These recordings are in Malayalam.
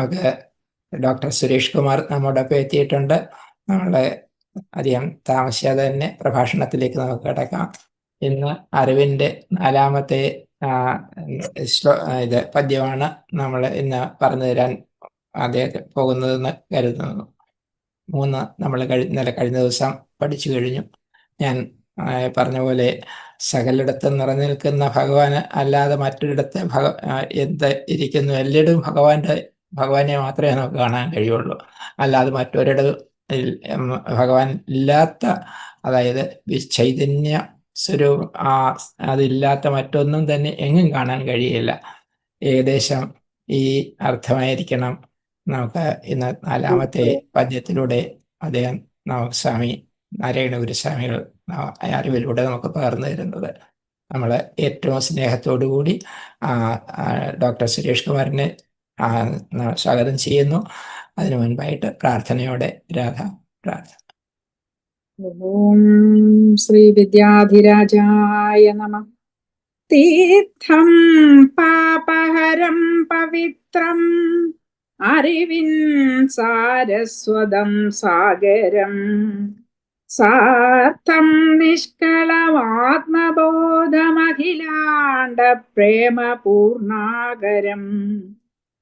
നമുക്ക് ഡോക്ടർ സുരേഷ് കുമാർ നമ്മോടൊപ്പം എത്തിയിട്ടുണ്ട്. നമ്മളെ അധികം താമസിയാതെ തന്നെ പ്രഭാഷണത്തിലേക്ക് നമുക്ക് കിടക്കാം. ഇന്ന് അറിവിൻ്റെ 4-മത്തെ പദ്യമാണ് നമ്മൾ ഇന്ന് പറഞ്ഞു തരാൻ അദ്ദേഹത്തെ പോകുന്നതെന്ന് കരുതുന്നു. 3 നമ്മൾ കഴിഞ്ഞ ദിവസം പഠിച്ചു കഴിഞ്ഞു. ഞാൻ പറഞ്ഞ പോലെ സകലിടത്തും നിറഞ്ഞു നിൽക്കുന്ന ഭഗവാന് അല്ലാതെ മറ്റൊരിടത്ത് എന്ത് ഇരിക്കുന്നു? എല്ലായിടും ഭഗവാനെ മാത്രമേ നമുക്ക് കാണാൻ കഴിയുള്ളൂ. അല്ലാതെ മറ്റൊരിടത്തും ഭഗവാൻ ഇല്ലാത്ത, അതായത് ചൈതന്യ സ്വരൂപം അതില്ലാത്ത മറ്റൊന്നും തന്നെ എങ്ങും കാണാൻ കഴിയില്ല. ഏകദേശം ഈ അർത്ഥമായിരിക്കണം നമുക്ക് ഇന്ന് 4-മത്തെ പദ്യത്തിലൂടെ അദ്ദേഹം സ്വാമി നാരായണ ഗുരുസ്വാമികൾ അറിവിലൂടെ നമുക്ക് പകർന്നു തരുന്നത്. നമ്മൾ ഏറ്റവും സ്നേഹത്തോടു കൂടി ഡോക്ടർ സുരേഷ് കുമാറിനെ സ്വാഗതം ചെയ്യുന്നു. അതിനു മുൻപായിട്ട് പ്രാർത്ഥനയോടെ രാധ പ്രാർത്ഥന. ഓം ശ്രീ വിദ്യാധിരാജായ നമഃ. തീർത്ഥം പാപഹരം പവിത്രം അറിവിൻ സാരസ്വതം സാഗരം സാർത്ഥം നിഷ്കളമാത്മബോധമഖിലാണ്ട പ്രേമപൂർണാകരം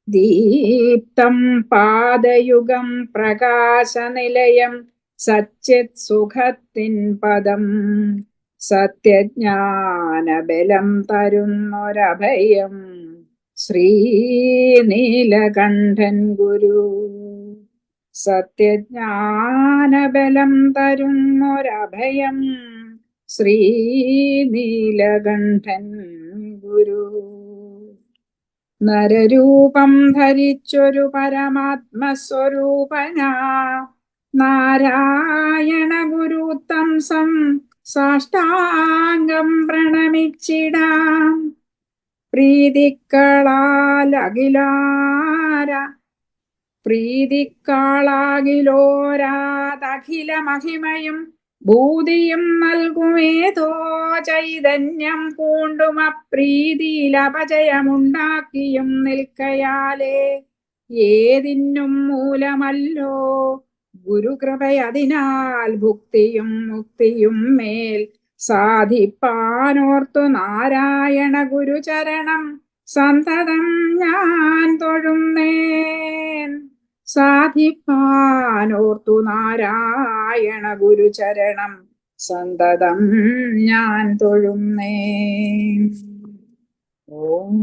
ദീപ്തം പാദയുഗം പ്രകാശനിലയം സച്ചിത് സുഖത്തിൻ പദം സത്യജ്ഞാനബലം തരുന്നൊരഭയം ശ്രീനീലകണ്ഠൻ ഗുരു. സത്യജ്ഞാനബലം തരുന്നൊരഭയം ശ്രീനീലകണ്ഠൻ ഗുരു. നരരൂപം ധരിച്ചൊരു പരമാത്മസ്വരൂപനാ നാരായണ ഗുരുത്തം സാഷ്ടാംഗം പ്രണമിച്ചിടാം. പ്രീതിക്കാളാകിലോരാതഖില മഹിമയും ഭൂതിയും നൽകുമേതോ ചൈതന്യം പൂണ്ടും അപ്രീതിയിലപജയമുണ്ടാക്കിയും നിൽക്കയാലേ ഏതിനും മൂലമല്ലോ ഗുരുകൃപയതിനാൽ ഭുക്തിയും മുക്തിയും മേൽ സാധിപ്പാനോർത്തു നാരായണ ഗുരുചരണം സന്തതം ഞാൻ തൊഴുന്നേൻ. സാധിപ്പാനോർത്തു നാരായണ ഗുരുചരണം സന്തതം ഞാൻ തൊഴുന്നേൻ. ഓം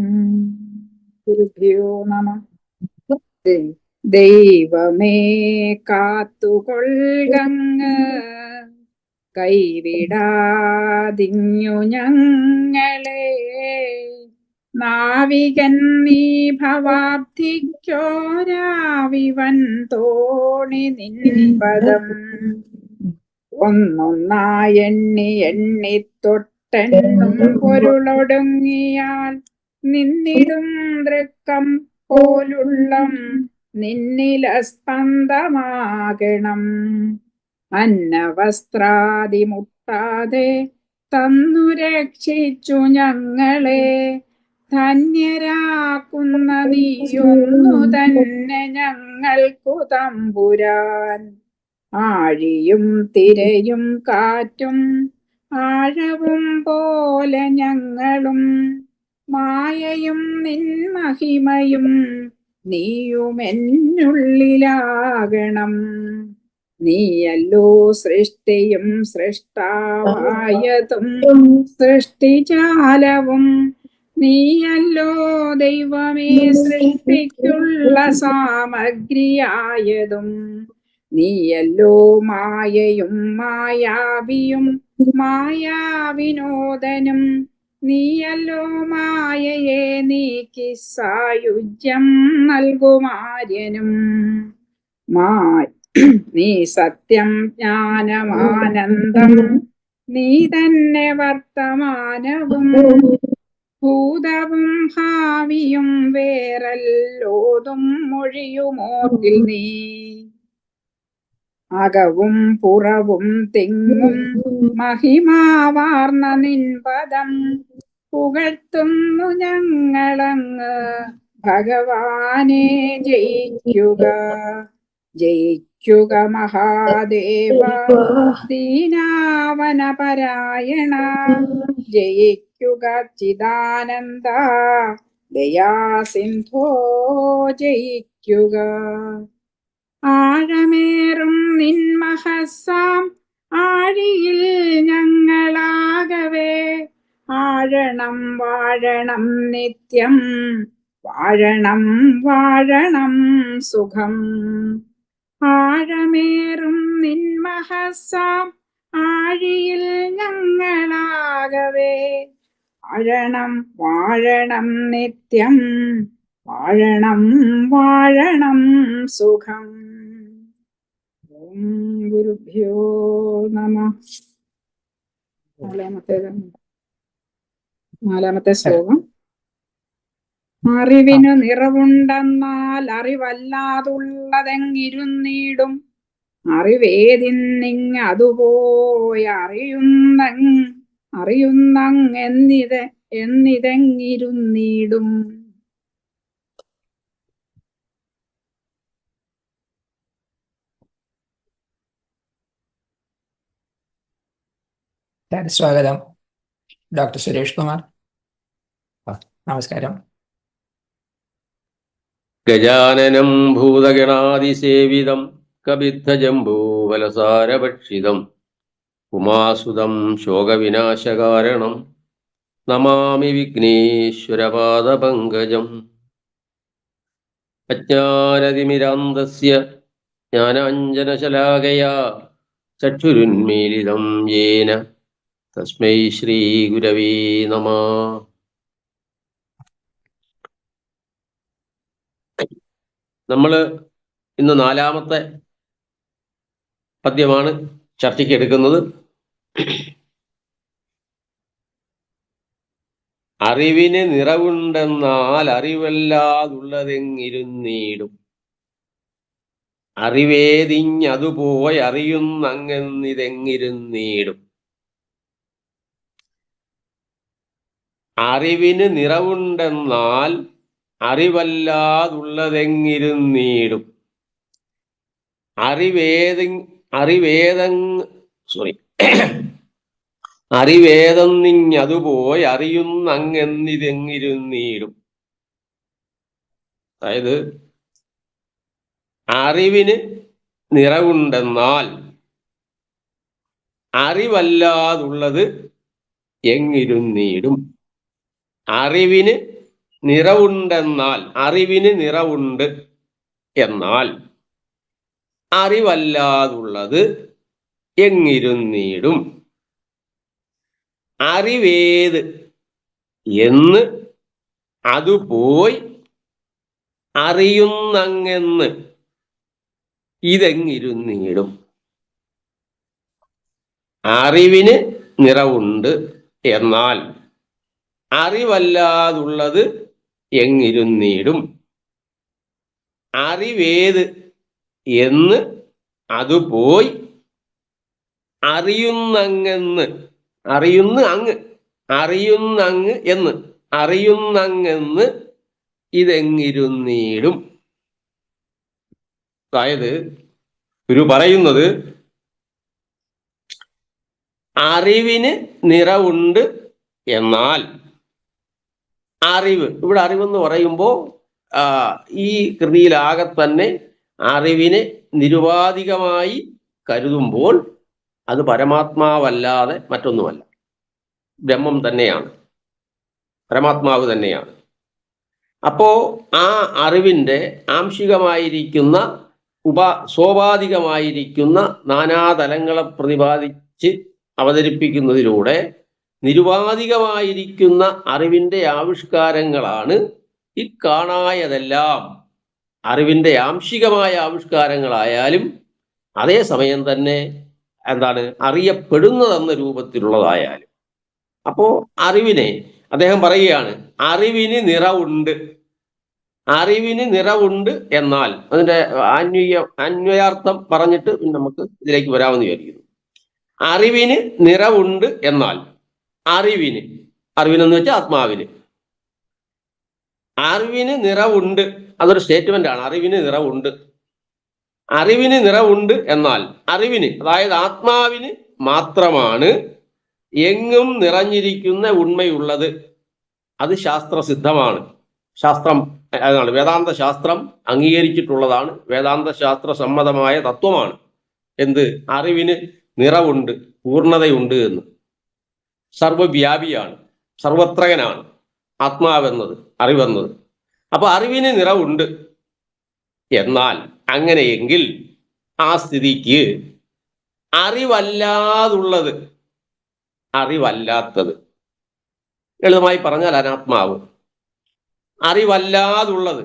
ഗുരുഭ്യോ നമഃ. ദൈവമേ കാത്തുകൊൾകങ്ങ് കൈവിടാതിങ്ങു ഞങ്ങളെ. നാവികൻ നീ ഭവാബ്ധിക്കോരാവിവൻ തോണി നിൻപദം ഒന്നൊന്നായെണ്ണി തൊട്ടെണ്ണും പൊരുളൊടുങ്ങിയാൽ നിന്നിടും ദൃക്കം പോലുള്ളം നിന്നിലസ്പന്ദമാകണം. അന്നവസ്ത്രാദിമുട്ടാതെ തന്നു രക്ഷിച്ചു ഞങ്ങളെ ധന്യരാക്കുന്ന നീയൊന്നു തന്നെ ഞങ്ങൾക്കു തമ്പുരാൻ. ആഴിയും തിരയും കാറ്റും ആഴവും പോലെ ഞങ്ങളും മായയും നിൻമഹിമയും നീയുമെന്നുള്ളിലാകണം. നീയല്ലോ സൃഷ്ടിയും സൃഷ്ടാവായതും സൃഷ്ടിജാലവും നീയല്ലോ ദൈവമേ സൃഷ്ടിക്കുള്ള സാമഗ്രിയായതും. നീയല്ലോ മായയും മായാവിയും മായാവിനോദനും. നീയല്ലോ മായയെ നീക്കി സായുജ്യം നൽകുമാര്യനും. നീ സത്യം ജ്ഞാനമാനന്ദം നീ തന്നെ വർത്തമാനവും ഭൂതവും ഭാവിയും വേറല്ലോതും മൊഴിയുമോർക്കിൽ നീ. അകവും പുറവും തിങ്ങും മഹിമാവാർന്ന നിൻപദം പുകഴ്ത്തുന്നു ഞങ്ങളങ്ങ് ഭഗവാനെ ജയിക്കുക ജയിക്കുക മഹാദേവ ദീനാവനപരായണ ജയിക്കുക ചിദാനന്ദ ദയാസിന്ധോ ജയിക്കുക. ആഴമേറും നിൻമഹസാം ആഴിയിൽ ഞങ്ങളാകവേ ആഴണം വാഴണം നിത്യം വാഴണം വാഴണം സുഖം. ആഴമേറും നിൻമഹസാം ആഴിയിൽ ഞങ്ങളാകവേ വാഴണം വാഴണം നിത്യം വാഴണം വാഴണം സുഖം. ഓം ഗുരുഭ്യോ നമഃ. നാലാമത്തെ ശ്ലോകം. അറിവിനു നിറവുണ്ടെന്നാൽ അറിവല്ലാതുള്ളതെങ്ങിരുന്നീടും അറിവേതിന്നിങ് അതുപോയി എന്നിതെങ്ങിരുന്നീടും. സ്വാഗതം ഡോക്ടർ സുരേഷ് കുമാർ. നമസ്കാരം. ഗജാനനം ഭൂതഗണാതിസേവിതം കപിത്തജംബൂഫലസാരഭക്ഷിതം ഉമാസുതം ശോകവിനാശകാരണം നമാമി വിഘ്നേശ്വരപാദപങ്കജം. അജ്ഞാനതിമിരാന്തസ്യ ജ്ഞാനാഞ്ജനശലാകയാ ചക്ഷുരുന്മീലിതം യേന തസ്മൈ ശ്രീഗുരവേ നമഃ. നമ്മൾ ഇന്ന് നാലാമത്തെ പദ്യമാണ് ചർച്ചയ്ക്ക് എടുക്കുന്നത്. അറിവിന് നിറവുണ്ടെന്നാൽ അറിവല്ലാതുള്ളതെങ്ങിരുന്നീടും അറിവേതിഞ്ഞതുപോയി അറിയുന്നങ്ങെന്നിതെങ്ങിരുന്നീടും. അറിവിന് നിറവുണ്ടെന്നാൽ അറിവല്ലാതുള്ളതെങ്ങിരുന്നീടും അറിവേതെന്നിഞ്ഞതുപോയി അറിയുന്നങ്ങെന്നിതെങ്ങിരുന്നീടും. അതായത് അറിവിന് നിറവുണ്ടെന്നാൽ അറിവല്ലാതുള്ളത് എങ്ങിരുന്നീടും. അറിവിന് നിറവുണ്ടെന്നാൽ അറിവിന് നിറവുണ്ട് എന്നാൽ അറിവല്ലാതുള്ളത് എങ്ങിരുന്നീടും. അറിവേത് എന്ന് അതുപോയി അറിയുന്നങ്ങെന്ന് ഇതെങ്ങിരുന്നീടും. അറിവിന് നിറവുണ്ട് എന്നാൽ അറിവല്ലാതുള്ളത് എങ്ങിരുന്നീടും. അറിവേത് എന്ന് അതുപോയി അറിയുന്നങ്ങെന്ന് അറിയുന്നങ്ങെന്ന് ഇതെങ്ങിരുന്നീടും. അതായത് ഗുരു പറയുന്നത് അറിവിന് നിറവുണ്ട് എന്നാൽ അറിവ്, ഇവിടെ അറിവെന്ന് പറയുമ്പോൾ ഈ കൃതിയിലാകെ തന്നെ അറിവിനെ നിരുപാധികമായി കരുതുമ്പോൾ അത് പരമാത്മാവല്ലാതെ മറ്റൊന്നുമല്ല, ബ്രഹ്മം തന്നെയാണ്, പരമാത്മാവ് തന്നെയാണ്. അപ്പോ ആ അറിവിൻ്റെ ആംശികമായിരിക്കുന്ന സ്വാഭാവികമായിരിക്കുന്ന നാനാതലങ്ങളെ പ്രതിപാദിച്ച് അവതരിപ്പിക്കുന്നതിലൂടെ നിരുപാധികമായിരിക്കുന്ന അറിവിൻ്റെ ആവിഷ്കാരങ്ങളാണ് ഈ കാണായതെല്ലാം. അറിവിൻ്റെ ആംശികമായ ആവിഷ്കാരങ്ങളായാലും അതേസമയം തന്നെ അറിയപ്പെടുന്നതെന്ന രൂപത്തിലുള്ളതായാലും. അപ്പോൾ അറിവിനെ അദ്ദേഹം പറയുകയാണ് അറിവിന് നിറവുണ്ട്. അറിവിന് നിറവുണ്ട് എന്നാൽ അതിൻ്റെ അന്വയാർത്ഥം പറഞ്ഞിട്ട് നമുക്ക് ഇതിലേക്ക് വരാമെന്ന് വിചാരിക്കുന്നു. അറിവിന് നിറവുണ്ട് എന്നാൽ അറിവിനെന്ന് വെച്ചാൽ ആത്മാവിന്, അറിവിന് നിറവുണ്ട്, അതൊരു സ്റ്റേറ്റ്മെന്റ് ആണ്. അറിവിന് നിറവുണ്ട്. അറിവിന് നിറവുണ്ട് എന്നാൽ അറിവിന്, അതായത് ആത്മാവിന് മാത്രമാണ് എങ്ങും നിറഞ്ഞിരിക്കുന്ന ഉണ്മയുള്ളത്. അത് ശാസ്ത്രസിദ്ധമാണ്. ശാസ്ത്രം അതാണ്, വേദാന്ത ശാസ്ത്രം അംഗീകരിച്ചിട്ടുള്ളതാണ്. വേദാന്ത ശാസ്ത്ര സമ്മതമായ തത്വമാണ്. എന്ത്? അറിവിന് നിറവുണ്ട്, പൂർണ്ണതയുണ്ട് എന്ന്. സർവവ്യാപിയാണ്, സർവത്രകനാണ് ആത്മാവെന്നത്, അറിവെന്നത്. അപ്പൊ അറിവിന് നിറവുണ്ട്. എന്നാൽ അങ്ങനെയെങ്കിൽ ആ സ്ഥിതിക്ക് അറിവല്ലാതുള്ളത്, അറിവല്ലാത്തത്, ലളിതമായി പറഞ്ഞാൽ അനാത്മാവ്. അറിവല്ലാതുള്ളത്,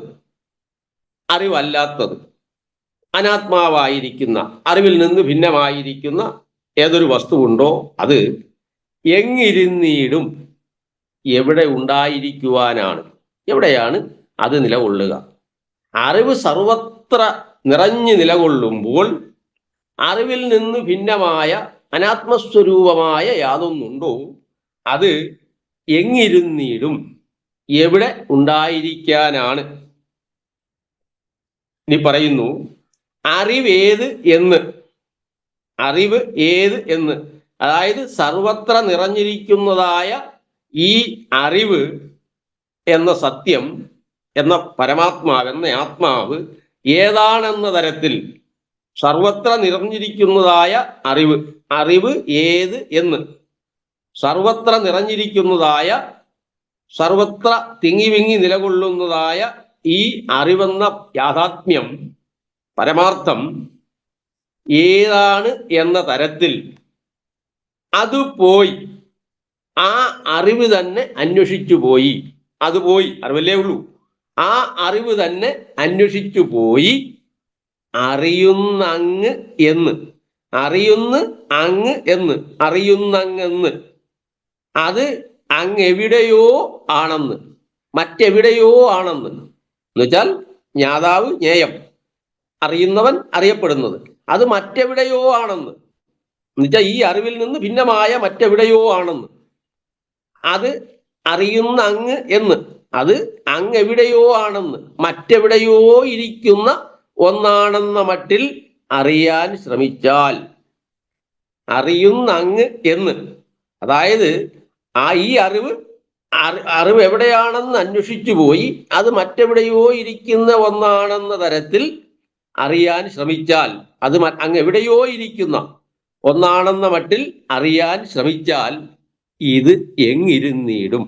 അറിവല്ലാത്തത്, അനാത്മാവായിരിക്കുന്ന, അറിവിൽ നിന്ന് ഭിന്നമായിരിക്കുന്ന ഏതൊരു വസ്തുവുണ്ടോ അത് എങ്ങിരുന്നീടും എവിടെ ഉണ്ടായിരിക്കുവാനാണ്, എവിടെയാണ് അത് നിലകൊള്ളുക? അറിവ് സർവത്ര നിറഞ്ഞു നിലകൊള്ളുമ്പോൾ അറിവിൽ നിന്ന് ഭിന്നമായ അനാത്മസ്വരൂപമായ യാതൊന്നുണ്ടോ അത് എങ്ങിരുന്നീടും എവിടെ ഉണ്ടായിരിക്കാനാണ്. ഇനി പറയുന്നു, അറിവേത് എന്ന്, അറിവ് ഏത് എന്ന്, അതായത് സർവത്ര നിറഞ്ഞിരിക്കുന്നതായ ഈ അറിവ് എന്ന സത്യം, എന്ന പരമാത്മാവ്, എന്ന ആത്മാവ് ഏതാണെന്ന തരത്തിൽ സർവത്ര നിറഞ്ഞിരിക്കുന്നതായ അറിവ്, അറിവ് ഏത് എന്ന്, സർവത്ര നിറഞ്ഞിരിക്കുന്നതായ, സർവത്ര തിങ്ങി വിങ്ങി നിലകൊള്ളുന്നതായ ഈ അറിവെന്ന യാഥാത്മ്യം, പരമാർത്ഥം ഏതാണ് എന്ന തരത്തിൽ അത് പോയി, ആ അറിവ് തന്നെ അന്വേഷിച്ചു പോയി. അത് പോയി, അറിവല്ലേ ഉള്ളൂ. ആ അറിവ് തന്നെ അന്വേഷിച്ചു പോയി അറിയുന്നങ്ങ് എന്ന്, അറിയുന്ന അങ്ങ് എന്ന്, അറിയുന്നങ്ങെന്ന്, അത് അങ്ങെവിടെയോ ആണെന്ന്, മറ്റെവിടെയോ ആണെന്ന്. എന്നുവെച്ചാൽ ജ്ഞാതാവ് ജ്ഞേയം, അറിയുന്നവൻ അറിയപ്പെടുന്നത്, അത് മറ്റെവിടെയോ ആണെന്ന്. എന്നുവെച്ചാൽ ഈ അറിവിൽ നിന്ന് ഭിന്നമായ മറ്റെവിടെയോ ആണെന്ന്. അത് അറിയുന്ന അങ്ങ് എന്ന്, അത് അങ്ങെവിടെയോ ആണെന്ന്, മറ്റെവിടെയോ ഇരിക്കുന്ന ഒന്നാണെന്ന മട്ടിൽ അറിയാൻ ശ്രമിച്ചാൽ, അറിയുന്ന അങ്ങ് എന്ന്, അതായത് ഈ അറിവ് എവിടെയാണെന്ന് അന്വേഷിച്ചു പോയി അത് മറ്റെവിടെയോ ഇരിക്കുന്ന ഒന്നാണെന്ന തരത്തിൽ അറിയാൻ ശ്രമിച്ചാൽ, അത് അങ്ങ് എവിടെയോ ഇരിക്കുന്ന ഒന്നാണെന്ന മട്ടിൽ അറിയാൻ ശ്രമിച്ചാൽ ഇത് എങ്ങിരുന്നീടും.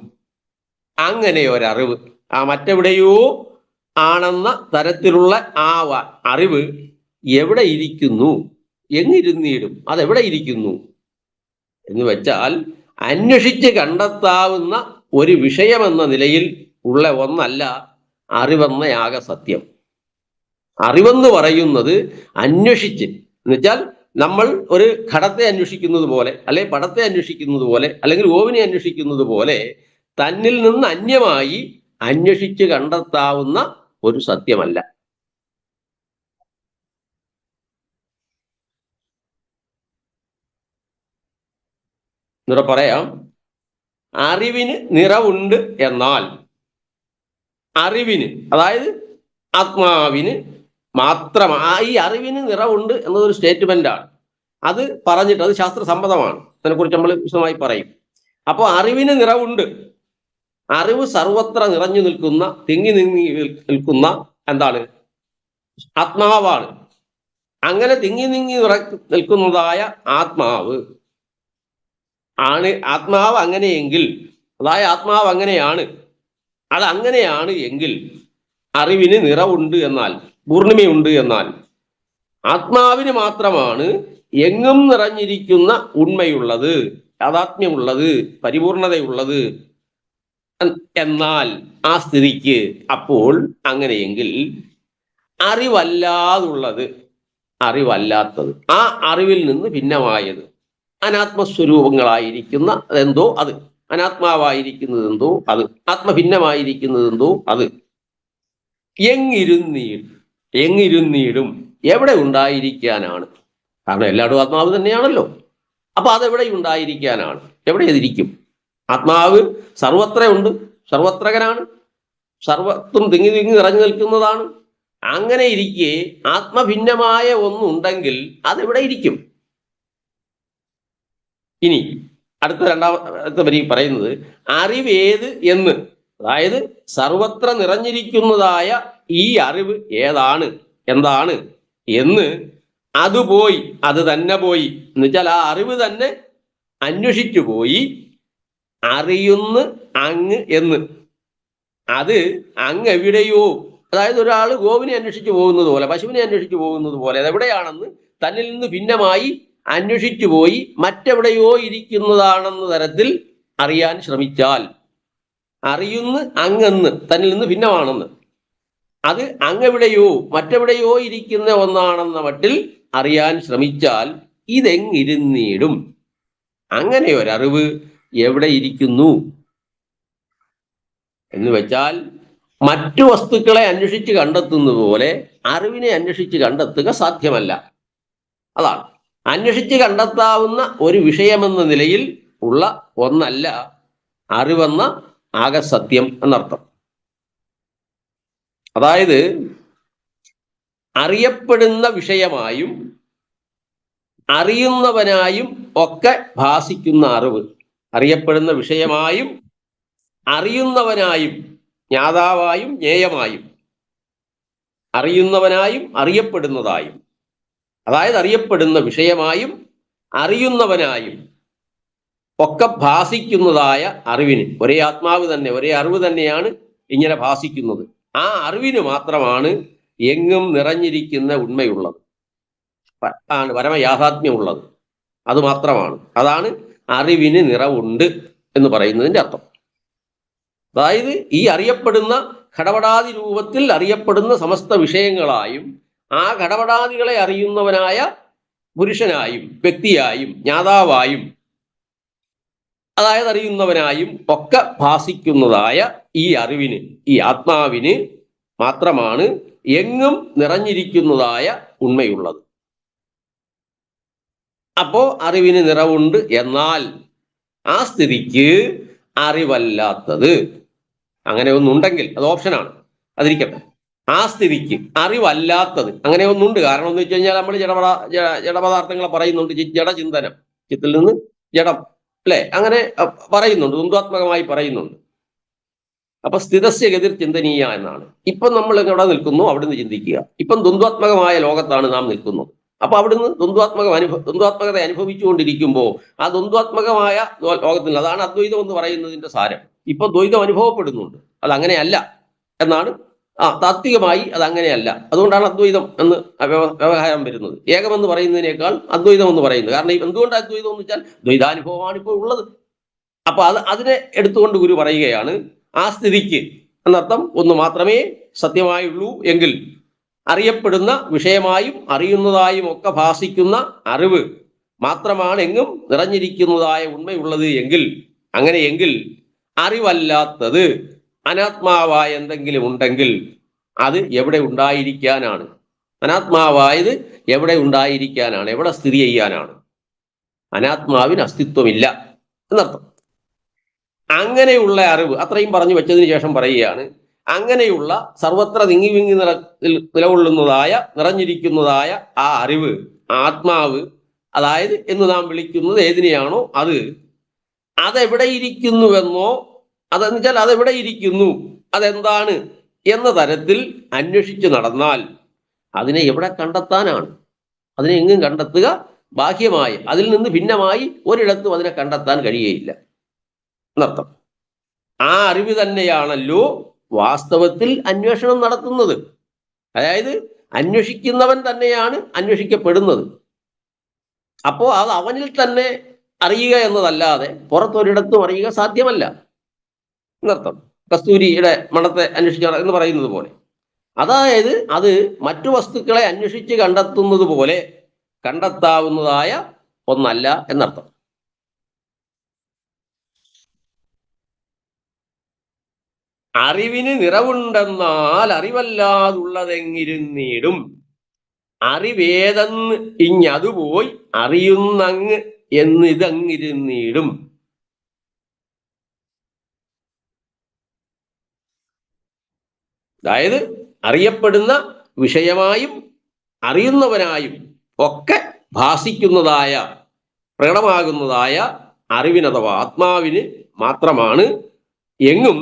അങ്ങനെ ഒരറിവ്, ആ മറ്റെവിടെയോ ആണെന്ന തരത്തിലുള്ള ആ അറിവ് എവിടെ ഇരിക്കുന്നു, എങ്ങിരുന്നീടും, അതെവിടെ ഇരിക്കുന്നു എന്ന് വെച്ചാൽ അന്വേഷിച്ച് കണ്ടെത്താവുന്ന ഒരു വിഷയമെന്ന നിലയിൽ ഉള്ള ഒന്നല്ല അറിവെന്ന യാഗസത്യം. അറിവെന്ന് പറയുന്നത് അന്വേഷിച്ച്, എന്നുവെച്ചാൽ നമ്മൾ ഒരു ഘടത്തെ അന്വേഷിക്കുന്നത് പോലെ, അല്ലെങ്കിൽ പടത്തെ അന്വേഷിക്കുന്നത് പോലെ, അല്ലെങ്കിൽ ഓവിനെ അന്വേഷിക്കുന്നത് പോലെ തന്നിൽ നിന്ന് അന്യമായി അന്വേഷിച്ച് കണ്ടെത്താവുന്ന ഒരു സത്യമല്ല. എന്നിട്ട് പറയാം, അറിവിന് നിറവുണ്ട് എന്നാൽ അറിവിന്, അതായത് ആത്മാവിന് മാത്രം, ഈ അറിവിന് നിറവുണ്ട് എന്നതൊരു സ്റ്റേറ്റ്മെന്റ് ആണ്. അത് പറഞ്ഞിട്ട് അത് ശാസ്ത്രസമ്മതമാണ്, അതിനെക്കുറിച്ച് നമ്മൾ വിശദമായി പറയും. അപ്പോൾ അറിവിന് നിറവുണ്ട്, അറിവ് സർവത്ര നിറഞ്ഞു നിൽക്കുന്ന, തിങ്ങി നീങ്ങി നിൽക്കുന്ന എന്താണ്? ആത്മാവാണ്. അങ്ങനെ തിങ്ങി നീങ്ങി നിൽക്കുന്നതായ ആത്മാവ് ആണ്. ആത്മാവ് അങ്ങനെയെങ്കിൽ, അതായത് ആത്മാവ് അങ്ങനെയാണ്, അത് അങ്ങനെയാണ് എങ്കിൽ അറിവിന് നിറവുണ്ട് എന്നാൽ, പൂർണിമയുണ്ട് എന്നാൽ, ആത്മാവിന് മാത്രമാണ് എങ്ങും നിറഞ്ഞിരിക്കുന്ന ഉണ്മയുള്ളത്, യാഥാത്മ്യമുള്ളത്, പരിപൂർണതയുള്ളത്. എന്നാൽ ആ സ്ഥിതിക്ക് അപ്പോൾ അങ്ങനെയെങ്കിൽ അറിവല്ലാതുള്ളത്, അറിവല്ലാത്തത്, ആ അറിവിൽ നിന്ന് ഭിന്നമായത്, അനാത്മസ്വരൂപങ്ങളായിരിക്കുന്ന അതെന്തോ അത്, അനാത്മാവായിരിക്കുന്നതെന്തോ അത്, ആത്മഭിന്നമായിരിക്കുന്നതെന്തോ അത് എങ്ങിരുന്നീടും എവിടെ ഉണ്ടായിരിക്കാനാണ്? കാരണം എല്ലായിടും ആത്മാവ് തന്നെയാണല്ലോ. അപ്പൊ അതെവിടെ ഉണ്ടായിരിക്കാനാണ്? എവിടെ ഇരിക്കും? ആത്മാവ് സർവത്ര ഉണ്ട്, സർവത്രകനാണ്, സർവത്തും തിങ്ങി തിങ്ങി നിറഞ്ഞു നിൽക്കുന്നതാണ്. അങ്ങനെ ഇരിക്കെ ആത്മഭിന്നമായ ഒന്നുണ്ടെങ്കിൽ അതെവിടെ ഇരിക്കും? ഇനി അടുത്ത രണ്ടാമത്തെ വരി പറയുന്നത് അറിവേത് എന്ന്, അതായത് സർവത്ര നിറഞ്ഞിരിക്കുന്നതായ ഈ അറിവ് ഏതാണ്, എന്താണ് എന്ന് അത് പോയി, അത് തന്നെ പോയി എന്ന് വെച്ചാൽ ആ അറിവ് തന്നെ അന്വേഷിച്ചു പോയി അറിയുന്നു അങ്ങ് എന്ന്. അത് അങ്ങ് എവിടെയോ, അതായത് ഒരാൾ ഗോവിനെ അന്വേഷിച്ചു പോകുന്നത് പോലെ, പശുവിനെ അന്വേഷിച്ചു പോകുന്നത് പോലെ അതെവിടെയാണെന്ന് തന്നിൽ നിന്ന് ഭിന്നമായി അന്വേഷിച്ചു പോയി മറ്റെവിടെയോ ഇരിക്കുന്നതാണെന്ന തരത്തിൽ അറിയാൻ ശ്രമിച്ചാൽ, അറിയുന്നു അങ്ങെന്ന് തന്നിൽ നിന്ന് ഭിന്നമാണെന്ന്, അത് അങ്ങെവിടെയോ മറ്റെവിടെയോ ഇരിക്കുന്ന ഒന്നാണെന്ന മട്ടിൽ അറിയാൻ ശ്രമിച്ചാൽ ഇതെങ്ങിരുന്നീടും? അങ്ങനെ ഒരറിവ് എവിടെ ഇരിക്കുന്നു എന്ന് വെച്ചാൽ മറ്റു വസ്തുക്കളെ അന്വേഷിച്ച് കണ്ടെത്തുന്നത് പോലെ അറിവിനെ അന്വേഷിച്ച് കണ്ടെത്തുക സാധ്യമല്ല. അതാണ് അന്വേഷിച്ച് കണ്ടെത്താവുന്ന ഒരു വിഷയമെന്ന നിലയിൽ ഉള്ള ഒന്നല്ല അറിവെന്ന ആകസത്യം എന്നർത്ഥം. അതായത് അറിയപ്പെടുന്ന വിഷയമായും അറിയുന്നവനായും ഒക്കെ ഭാസിക്കുന്ന അറിവ്, അറിയപ്പെടുന്ന വിഷയമായും അറിയുന്നവനായും, ജ്ഞാതാവായും ജ്ഞേയമായും, അറിയുന്നവനായും അറിയപ്പെടുന്നതായും, അതായത് അറിയപ്പെടുന്ന വിഷയമായും അറിയുന്നവനായും ഒക്കെ ഭാസിക്കുന്നതായ അറിവിന്, ഒരേ ആത്മാവ് തന്നെ, ഒരേ അറിവ് തന്നെയാണ് ഇങ്ങനെ ഭാസിക്കുന്നത്. ആ അറിവിന് മാത്രമാണ് എങ്ങും നിറഞ്ഞിരിക്കുന്ന ഉണ്മയുള്ളത്, പരമയാഥാത്മ്യമുള്ളത്. അത് മാത്രമാണ്. അതാണ് അറിവിന് നിറവുണ്ട് എന്ന് പറയുന്നതിൻ്റെ അർത്ഥം. അതായത് ഈ അറിയപ്പെടുന്ന ഘടപടാതി രൂപത്തിൽ അറിയപ്പെടുന്ന സമസ്ത വിഷയങ്ങളായും ആ ഘടപടാദികളെ അറിയുന്നവനായ പുരുഷനായും വ്യക്തിയായും ജ്ഞാതാവായും, അതായത് അറിയുന്നവനായും ഒക്കെ ഭാസിക്കുന്നതായ ഈ അറിവിന്, ഈ ആത്മാവിന് മാത്രമാണ് എങ്ങും നിറഞ്ഞിരിക്കുന്നതായ ഉണ്മയുള്ളത്. അപ്പോ അറിവിന് നിറവുണ്ട്. എന്നാൽ ആ സ്ഥിതിക്ക് അറിവല്ലാത്തത്, അങ്ങനെ ഒന്നുണ്ടെങ്കിൽ അത് ഓപ്ഷനാണ്, അതിരിക്കട്ടെ. ആ സ്ഥിതിക്ക് അറിവല്ലാത്തത് അങ്ങനെ ഒന്നുണ്ട്. കാരണം എന്ന് വെച്ച് കഴിഞ്ഞാൽ നമ്മൾ ജഡപദാർത്ഥങ്ങളെ പറയുന്നുണ്ട്, ജഡചിന്തനം, ചിത്തിൽ നിന്ന് ജഡം, അല്ലെ, അങ്ങനെ പറയുന്നുണ്ട്, ദ്വന്ദ്വാത്മകമായി പറയുന്നുണ്ട്. അപ്പൊ സ്ഥിതസ്യ ഗതിർ ചിന്തനീയ എന്നാണ്. ഇപ്പം നമ്മൾ എവിടെ നിൽക്കുന്നു അവിടുന്ന് ചിന്തിക്കുക. ഇപ്പം ദ്വന്ദ്വാത്മകമായ ലോകത്താണ് നാം നിൽക്കുന്നത്. അപ്പൊ അവിടുന്ന് ദ്വന്ദ്വാത്മകത അനുഭവിച്ചുകൊണ്ടിരിക്കുമ്പോൾ ആ ദ്വന്ദ്വാത്മകമായ ലോകത്തിൽ, അതാണ് അദ്വൈതം എന്ന് പറയുന്നതിന്റെ സാരം. ഇപ്പൊ ദ്വൈതം അനുഭവപ്പെടുന്നുണ്ട്, അത് അങ്ങനെയല്ല എന്നാണ്. താത്വികമായി അത് അങ്ങനെയല്ല. അതുകൊണ്ടാണ് അദ്വൈതം എന്ന് വ്യവഹാരം വരുന്നത്. ഏകമെന്ന് പറയുന്നതിനേക്കാൾ അദ്വൈതം എന്ന് പറയുന്നത്. കാരണം എന്തുകൊണ്ട് അദ്വൈതം എന്ന് വെച്ചാൽ ദ്വൈതാനുഭവമാണ് ഇപ്പോൾ ഉള്ളത്. അപ്പൊ അതിനെ എടുത്തുകൊണ്ട് ഗുരു പറയുകയാണ്, ആ സ്ഥിതിക്ക് എന്നർത്ഥം ഒന്ന് മാത്രമേ സത്യമായുള്ളൂ എങ്കിൽ, അറിയപ്പെടുന്ന വിഷയമായും അറിയുന്നതായും ഒക്കെ ഭാസിക്കുന്ന അറിവ് മാത്രമാണ് എങ്ങും നിറഞ്ഞിരിക്കുന്നതായ ഉണ്മയുള്ളത് എങ്കിൽ, അങ്ങനെയെങ്കിൽ അറിവല്ലാത്തത് അനാത്മാവായ എന്തെങ്കിലും ഉണ്ടെങ്കിൽ അത് എവിടെ ഉണ്ടായിരിക്കാനാണ്? അനാത്മാവായത് എവിടെ ഉണ്ടായിരിക്കാനാണ്? എവിടെ സ്ഥിതി ചെയ്യാനാണ്? അനാത്മാവിന് അസ്തിത്വമില്ല എന്നർത്ഥം. അങ്ങനെയുള്ള അറിവ്, അത്രയും പറഞ്ഞു വെച്ചതിന് ശേഷം പറയുകയാണ്, അങ്ങനെയുള്ള സർവത്ര തിങ്ങി വിങ്ങി നിലകൊള്ളുന്നതായ നിറഞ്ഞിരിക്കുന്നതായ ആ അറിവ്, ആത്മാവ്, അതായത് എന്ന് നാം വിളിക്കുന്നത് ഏതിനെയാണോ അതെവിടെ ഇരിക്കുന്നുവെന്നോ, അതെന്ന് വെച്ചാൽ അതെവിടെ ഇരിക്കുന്നു, അതെന്താണ് എന്ന തരത്തിൽ അന്വേഷിച്ച് നടന്നാൽ അതിനെ എവിടെ കണ്ടെത്താനാണ്? അതിനെ എങ്ങും കണ്ടെത്തുക ബാഹ്യമായി, അതിൽ നിന്ന് ഭിന്നമായി ഒരിടത്തും അതിനെ കണ്ടെത്താൻ കഴിയുകയില്ല എന്നർത്ഥം. ആ അറിവ് തന്നെയാണല്ലോ വാസ്തവത്തിൽ അന്വേഷണം നടത്തുന്നത്. അതായത് അന്വേഷിക്കുന്നവൻ തന്നെയാണ് അന്വേഷിക്കപ്പെടുന്നത്. അപ്പോൾ അത് അവനിൽ തന്നെ അറിയുക എന്നതല്ലാതെ പുറത്തൊരിടത്തും അറിയുക സാധ്യമല്ല എന്നർത്ഥം. കസ്തൂരിയുടെ മണത്തെ അന്വേഷിച്ച എന്ന് പറയുന്നത് പോലെ, അതായത് അത് മറ്റു വസ്തുക്കളെ അന്വേഷിച്ച് കണ്ടെത്തുന്നത് പോലെ കണ്ടെത്താവുന്നതായ ഒന്നല്ല എന്നർത്ഥം. അറിവിന് നിറവുണ്ടെന്നാൽ അറിവല്ലാതുള്ളതെങ്ങിരുന്നീടും, അറിവേതെന്ന് ഇഞ്ഞതുപോയി അറിയുന്നങ്ങ് എന്നിതങ്ങിരുന്നീടും. അതായത് അറിയപ്പെടുന്ന വിഷയമായും അറിയുന്നവനായും ഒക്കെ ഭാസിക്കുന്നതായ പ്രകടമാകുന്നതായ അറിവിന് അഥവാ ആത്മാവിന് മാത്രമാണ് എങ്ങും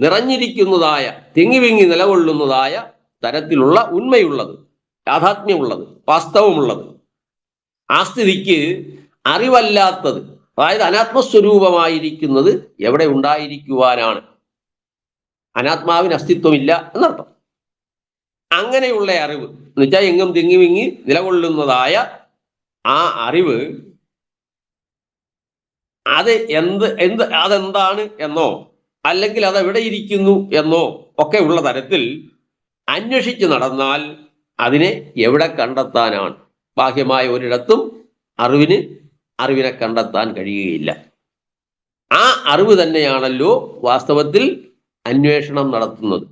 നിറഞ്ഞിരിക്കുന്നതായ തിങ്ങി വിങ്ങി നിലകൊള്ളുന്നതായ തരത്തിലുള്ള ഉണ്മയുള്ളത്, യാഥാത്മ്യമുള്ളത്, വാസ്തവമുള്ളത്. ആ സ്ഥിതിക്ക് അറിവല്ലാത്തത്, അതായത് അനാത്മസ്വരൂപമായിരിക്കുന്നത് എവിടെ ഉണ്ടായിരിക്കുവാനാണ്? അനാത്മാവിന് അസ്തിത്വമില്ല എന്നർത്ഥം. അങ്ങനെയുള്ള അറിവ് എന്ന് വെച്ചാൽ എങ്ങും തിങ്ങി വിങ്ങി നിലകൊള്ളുന്നതായ ആ അറിവ് അത് അതെന്താണ് എന്നോ അല്ലെങ്കിൽ അതെവിടെ ഇരിക്കുന്നു എന്നോ ഒക്കെ ഉള്ള തരത്തിൽ അന്വേഷിച്ച് നടന്നാൽ അതിനെ എവിടെ കണ്ടെത്താനാണ്? ബാഹ്യമായ ഒരിടത്തും അറിവിനെ കണ്ടെത്താൻ കഴിയുകയില്ല. ആ അറിവ് തന്നെയാണല്ലോ വാസ്തവത്തിൽ അന്വേഷണം നടത്തുന്നത്.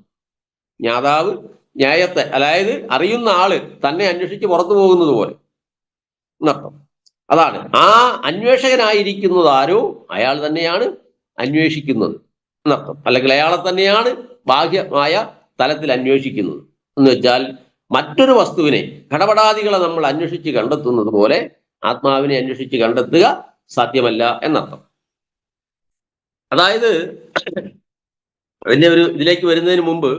ജ്ഞാതാവ് ന്യായത്തെ, അതായത് അറിയുന്ന ആള് തന്നെ അന്വേഷിച്ച് പുറത്തു പോകുന്നത് പോലെ എന്നർത്ഥം. അതാണ് ആ അന്വേഷകനായിരിക്കുന്നത് ആരോ അയാൾ തന്നെയാണ് അന്വേഷിക്കുന്നത് എന്നർത്ഥം. അല്ലെങ്കിൽ അയാളെ തന്നെയാണ് ബാഹ്യമായ തലത്തിൽ അന്വേഷിക്കുന്നത് എന്ന് വെച്ചാൽ മറ്റൊരു വസ്തുവിനെ, ഘടപടാദികളെ നമ്മൾ അന്വേഷിച്ച് കണ്ടെത്തുന്നത് പോലെ ആത്മാവിനെ അന്വേഷിച്ച് കണ്ടെത്തുക സാധ്യമല്ല എന്നർത്ഥം. അതായത് അതിൻ്റെ ഒരു ഇതിലേക്ക് വരുന്നതിന് മുമ്പ്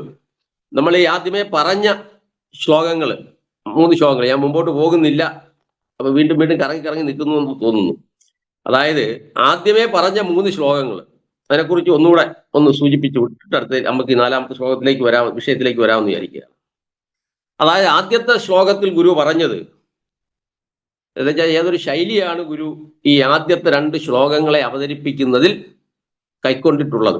നമ്മൾ ഈ ആദ്യമേ പറഞ്ഞ ശ്ലോകങ്ങൾ, 3 ശ്ലോകങ്ങൾ, ഞാൻ മുമ്പോട്ട് പോകുന്നില്ല, അപ്പൊ വീണ്ടും കറങ്ങി നിൽക്കുന്നു എന്ന് തോന്നുന്നു. അതായത് ആദ്യമേ പറഞ്ഞ 3 ശ്ലോകങ്ങൾ, അതിനെക്കുറിച്ച് ഒന്നുകൂടെ ഒന്ന് സൂചിപ്പിച്ചു വിട്ടിട്ട് അടുത്ത് നമുക്ക് ഈ 4-ാമത്തെ ശ്ലോകത്തിലേക്ക് വിഷയത്തിലേക്ക് വരാമെന്ന് വിചാരിക്കുക. അതായത് ആദ്യത്തെ ശ്ലോകത്തിൽ ഗുരു പറഞ്ഞത് എന്നുവെച്ചാൽ ഏതൊരു ശൈലിയാണ് ഗുരു ഈ ആദ്യത്തെ 2 ശ്ലോകങ്ങളെ അവതരിപ്പിക്കുന്നതിൽ കൈക്കൊണ്ടിട്ടുള്ളത്,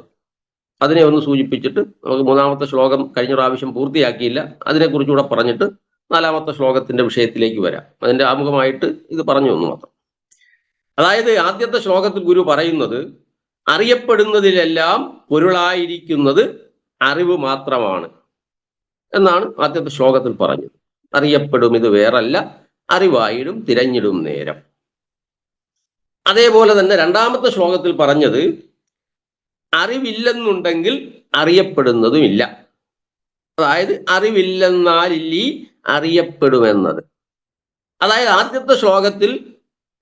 അതിനെ ഒന്ന് സൂചിപ്പിച്ചിട്ട് നമുക്ക് 3-ാമത്തെ ശ്ലോകം കഴിഞ്ഞ പ്രാവശ്യം പൂർത്തിയാക്കിയില്ല, അതിനെക്കുറിച്ചുകൂടെ പറഞ്ഞിട്ട് 4-ാമത്തെ ശ്ലോകത്തിന്റെ വിഷയത്തിലേക്ക് വരാം. അതിന്റെ ആമുഖമായിട്ട് ഇത് പറഞ്ഞു എന്ന് മാത്രം. അതായത് ആദ്യത്തെ ശ്ലോകത്തിൽ ഗുരു പറയുന്നത് അറിയപ്പെടുന്നതിലെല്ലാം പൊരുളായിരിക്കുന്നത് അറിവ് മാത്രമാണ് എന്നാണ് ആദ്യത്തെ ശ്ലോകത്തിൽ പറഞ്ഞത്. അറിയപ്പെടും ഇത് വേറല്ല, അറിവായിടും തിരഞ്ഞിടും നേരം. അതേപോലെ തന്നെ 2-ാമത്തെ ശ്ലോകത്തിൽ പറഞ്ഞത് അറിവില്ലെന്നുണ്ടെങ്കിൽ അറിയപ്പെടുന്നതുമില്ല. അതായത് അറിവില്ലെന്നാലില്ലീ അറിയപ്പെടുമെന്നത്. അതായത് ആദ്യത്തെ ശ്ലോകത്തിൽ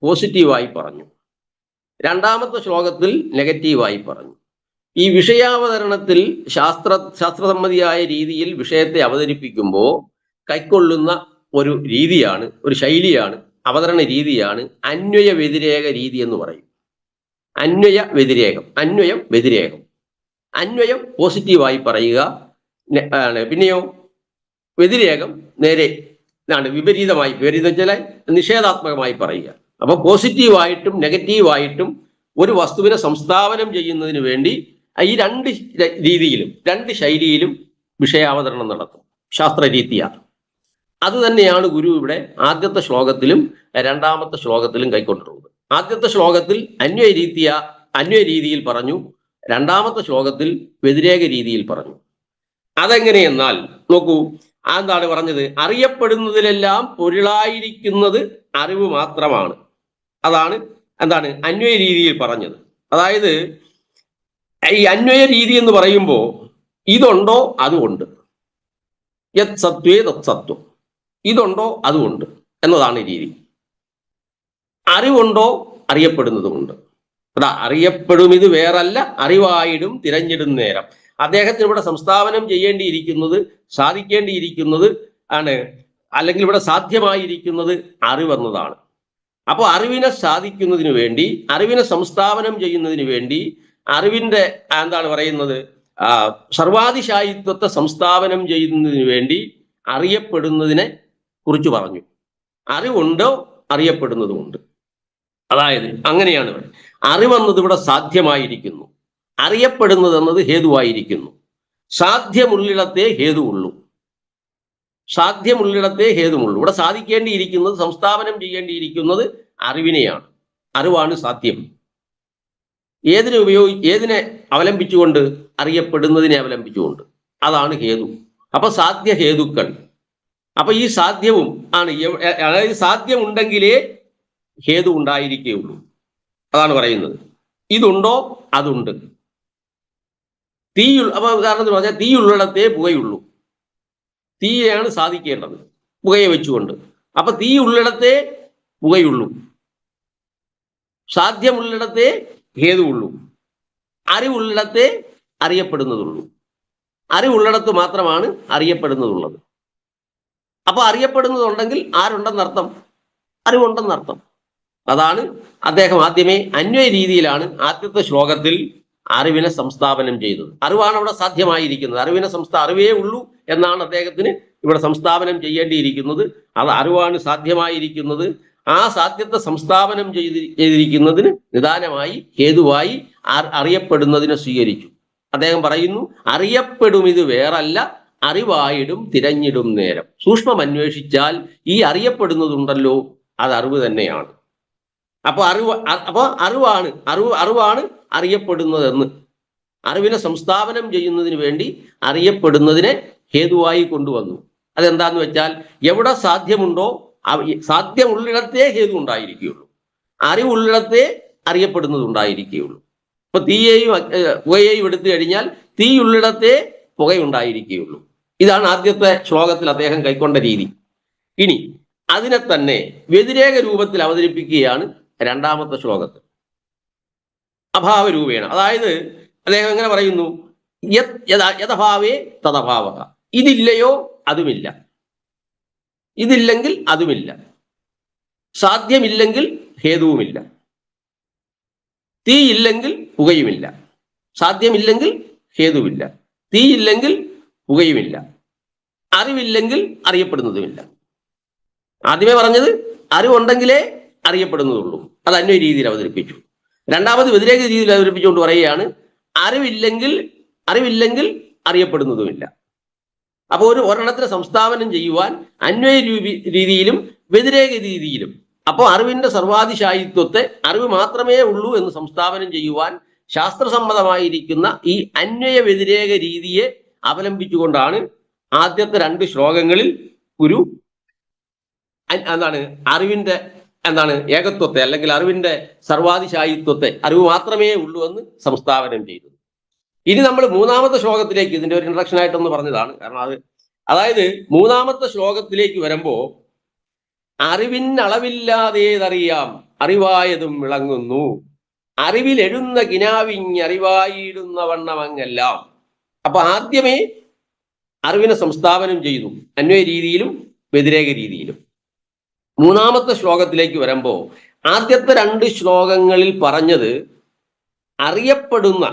പോസിറ്റീവായി പറഞ്ഞു, 2-ാമത്തെ ശ്ലോകത്തിൽ നെഗറ്റീവായി പറഞ്ഞു. ഈ വിഷയാവതരണത്തിൽ ശാസ്ത്രസമ്മതിയായ രീതിയിൽ വിഷയത്തെ അവതരിപ്പിക്കുമ്പോൾ കൈക്കൊള്ളുന്ന ഒരു രീതിയാണ്, ഒരു ശൈലിയാണ്, അവതരണ രീതിയാണ് അന്വയ വ്യതിരേക രീതി എന്ന് പറയും. അന്വയം വ്യതിരേകം. അന്വയം പോസിറ്റീവായി പറയുക, പിന്നെയോ വ്യതിരേകം നേരെ വിപരീതമായി, വിപരീതം വെച്ചാൽ നിഷേധാത്മകമായി പറയുക. അപ്പൊ പോസിറ്റീവായിട്ടും നെഗറ്റീവായിട്ടും ഒരു വസ്തുവിനെ സംസ്ഥാപനം ചെയ്യുന്നതിന് വേണ്ടി ഈ 2 രീതിയിലും 2 ശൈലിയിലും വിഷയാവതരണം നടത്തും, ശാസ്ത്രരീതിയാണ്. അത് തന്നെയാണ് ഗുരു ഇവിടെ ആദ്യത്തെ ശ്ലോകത്തിലും 2-ാമത്തെ ശ്ലോകത്തിലും കൈക്കൊണ്ടിട്ടുള്ളത്. ആദ്യത്തെ ശ്ലോകത്തിൽ അന്വയ രീതിയിൽ പറഞ്ഞു, 2-ാമത്തെ ശ്ലോകത്തിൽ വ്യതിരേക രീതിയിൽ പറഞ്ഞു. അതെങ്ങനെയെന്നാൽ നോക്കൂ, എന്താണ് പറഞ്ഞത്? അറിയപ്പെടുന്നതിലെല്ലാം പൊരുളായിരിക്കുന്നത് അറിവ് മാത്രമാണ്. അതാണ് എന്താണ് അന്വയ രീതിയിൽ പറഞ്ഞത്. അതായത് ഈ അന്വയ രീതി എന്ന് പറയുമ്പോൾ ഇതുണ്ടോ അതുകൊണ്ട്, യത് സത്വേ തത് സത്വം, ഇതുണ്ടോ അതുകൊണ്ട് എന്നതാണ് രീതി. അറിവുണ്ടോ അറിയപ്പെടുന്നതുമുണ്ട്. അതാ അറിയപ്പെടും ഇത് വേറല്ല, അറിവായിടും തിരഞ്ഞിടും നേരം. അദ്ദേഹത്തിന് ഇവിടെ സംസ്ഥാപനം ചെയ്യേണ്ടിയിരിക്കുന്നത്, സാധിക്കേണ്ടിയിരിക്കുന്നത് ആണ്, അല്ലെങ്കിൽ ഇവിടെ സാധ്യമായിരിക്കുന്നത് അറിവെന്നതാണ്. അപ്പോൾ അറിവിനെ സാധിക്കുന്നതിന് വേണ്ടി, അറിവിനെ സംസ്ഥാപനം ചെയ്യുന്നതിന് വേണ്ടി, അറിവിന്റെ എന്താണ് പറയുന്നത്, സർവാതിശായിത്വത്തെ സംസ്ഥാപനം ചെയ്യുന്നതിന് വേണ്ടി അറിയപ്പെടുന്നതിനെ കുറിച്ച് പറഞ്ഞു. അറിവുണ്ടോ അറിയപ്പെടുന്നതുമുണ്ട്. അതായത് അങ്ങനെയാണ് അറിവെന്നത് ഇവിടെ സാധ്യമായിരിക്കുന്നു, അറിയപ്പെടുന്നത് എന്നത് ഹേതുവായിരിക്കുന്നു. സാധ്യമുള്ളിടത്തേ ഹേതുവുള്ളൂ. ഇവിടെ സാധിക്കേണ്ടിയിരിക്കുന്നത്, സംസ്ഥാപനം ചെയ്യേണ്ടിയിരിക്കുന്നത് അറിവിനെയാണ്. അറിവാണ് സാധ്യം. ഏതിനെ അവലംബിച്ചുകൊണ്ട്? അറിയപ്പെടുന്നതിനെ അവലംബിച്ചുകൊണ്ട്. അതാണ് ഹേതു. അപ്പൊ സാധ്യ ഹേതുക്കൾ. അപ്പൊ ഈ സാധ്യവും ആണ്, അതായത് സാധ്യമുണ്ടെങ്കിലേ ഹേതു ഉണ്ടായിരിക്കുകയുള്ളൂ. അതാണ് പറയുന്നത്. ഇതുണ്ടോ അതുണ്ട്. അപ്പൊ ഉദാഹരണത്തിന് പറഞ്ഞാൽ തീയുള്ളിടത്തേ പുകയുള്ളൂ. തീയെയാണ് സാധിക്കേണ്ടത് പുകയെ വെച്ചുകൊണ്ട്. അപ്പൊ തീ ഉള്ളിടത്തേ പുകയുള്ളൂ, സാധ്യമുള്ളിടത്തേ ഹേതുവുള്ളൂ, അറിവുള്ളിടത്തേ അറിയപ്പെടുന്നതുള്ളൂ. അറിവുള്ളിടത്ത് മാത്രമാണ് അറിയപ്പെടുന്നതുള്ളത്. അപ്പൊ അറിയപ്പെടുന്നതുണ്ടെങ്കിൽ ആരുണ്ടെന്നർത്ഥം? അറിവുണ്ടെന്നർത്ഥം. അതാണ് അദ്ദേഹം ആദ്യമേ അന്വയ രീതിയിലാണ് ആദ്യത്തെ ശ്ലോകത്തിൽ അറിവിനെ സംസ്ഥാപനം ചെയ്തത്. അറിവാണ് അവിടെ സാധ്യമായിരിക്കുന്നത്. അറിവേ ഉള്ളൂ എന്നാണ് അദ്ദേഹത്തിന് ഇവിടെ സംസ്ഥാപനം ചെയ്യേണ്ടിയിരിക്കുന്നത്. അത് അറിവാണ് സാധ്യമായിരിക്കുന്നത്. ആ സാധ്യത്തെ സംസ്ഥാപനം ചെയ്തിരിക്കുന്നതിന് നിദാനമായി ഹേതുവായി അറിയപ്പെടുന്നതിനെ സ്വീകരിച്ചു. അദ്ദേഹം പറയുന്നു, അറിയപ്പെടും ഇത് വേറല്ല, അറിവായിടും തിരഞ്ഞിടും നേരം. സൂക്ഷ്മം അന്വേഷിച്ചാൽ ഈ അറിയപ്പെടുന്നതുണ്ടല്ലോ, അത് അറിവ് തന്നെയാണ്. അപ്പൊ അറിവാണ് അറിയപ്പെടുന്നതെന്ന് അറിവിനെ സംസ്ഥാപനം ചെയ്യുന്നതിന് വേണ്ടി അറിയപ്പെടുന്നതിനെ ഹേതുവായി കൊണ്ടുവന്നു. അതെന്താന്ന് വെച്ചാൽ, എവിടെ സാധ്യമുണ്ടോ സാധ്യമുള്ളിടത്തേ ഹേതു ഉണ്ടായിരിക്കുകയുള്ളൂ, അറിവുള്ളിടത്തേ അറിയപ്പെടുന്നതുണ്ടായിരിക്കുകയുള്ളൂ. ഇപ്പൊ തീയെയും പുകയെയും എടുത്തു കഴിഞ്ഞാൽ തീയുള്ളിടത്തേ പുകയുണ്ടായിരിക്കുകയുള്ളൂ. ഇതാണ് ആദ്യത്തെ ശ്ലോകത്തിൽ അദ്ദേഹം കൈക്കൊണ്ട രീതി. ഇനി അതിനെ തന്നെ വ്യതിരേക രൂപത്തിൽ അവതരിപ്പിക്കുകയാണ് രണ്ടാമത്തെ ശ്ലോകത്തിൽ. അഭാവരൂപേണ, അതായത് അദ്ദേഹം എങ്ങനെ പറയുന്നു? യഥഭാവേ തദഭാവഃ. ഇതില്ലയോ അതുമില്ല, ഇതില്ലെങ്കിൽ അതുമില്ല, സാധ്യമില്ലെങ്കിൽ ഹേതുവുമില്ല, തീയില്ലെങ്കിൽ പുകയുമില്ല, സാധ്യമില്ലെങ്കിൽ ഹേതുവില്ല, തീയില്ലെങ്കിൽ പുകയുമില്ല, അറിവില്ലെങ്കിൽ അറിയപ്പെടുന്നതുമില്ല. ആദ്യമേ പറഞ്ഞത് അറിവുണ്ടെങ്കിലേ അറിയപ്പെടുന്നതുള്ളൂ, അത് അന്വയ രീതിയിൽ അവതരിപ്പിച്ചു. രണ്ടാമത് വ്യതിരേക രീതിയിൽ അവതരിപ്പിച്ചുകൊണ്ട് പറയുകയാണ്, അറിവില്ലെങ്കിൽ അറിയപ്പെടുന്നതുമില്ല. അപ്പോൾ ഒരെണ്ണത്തിന് സംസ്ഥാപനം ചെയ്യുവാൻ അന്വയ രീതിയിലും വ്യതിരേക രീതിയിലും, അപ്പോൾ അറിവിന്റെ സർവാതിശായിത്വത്തെ അറിവ് മാത്രമേ ഉള്ളൂ എന്ന് സംസ്ഥാപനം ചെയ്യുവാൻ ശാസ്ത്രസമ്മതമായിരിക്കുന്ന ഈ അന്വയ വ്യതിരേക രീതിയെ അവലംബിച്ചുകൊണ്ടാണ് ആദ്യത്തെ രണ്ട് ശ്ലോകങ്ങളിൽ ഗുരു അറിവിന്റെ ഏകത്വത്തെ അല്ലെങ്കിൽ അറിവിന്റെ സർവാതിശായിത്വത്തെ, അറിവ് മാത്രമേ ഉള്ളൂ എന്ന് സംസ്ഥാപനം ചെയ്തത്. ഇനി നമ്മൾ മൂന്നാമത്തെ ശ്ലോകത്തിലേക്ക്, ഇതിന്റെ ഒരു ഇൻട്രഡക്ഷൻ ആയിട്ടൊന്ന് പറഞ്ഞതാണ്, കാരണം അതായത് മൂന്നാമത്തെ ശ്ലോകത്തിലേക്ക് വരുമ്പോൾ, അറിവിനളവില്ലാതേതറിയാം അറിവായതും വിളങ്ങുന്നു, അറിവിലെഴുന്ന കിനാവിഞ്ഞറിവായിടുന്ന വണ്ണമങ്ങെല്ലാം. അപ്പൊ ആദ്യമേ അറിവിനെ സംസ്ഥാപനം ചെയ്തു അന്വയ രീതിയിലും വ്യതിരേക രീതിയിലും. മൂന്നാമത്തെ ശ്ലോകത്തിലേക്ക് വരുമ്പോൾ ആദ്യത്തെ രണ്ട് ശ്ലോകങ്ങളിൽ പറഞ്ഞത് അറിയപ്പെടുന്ന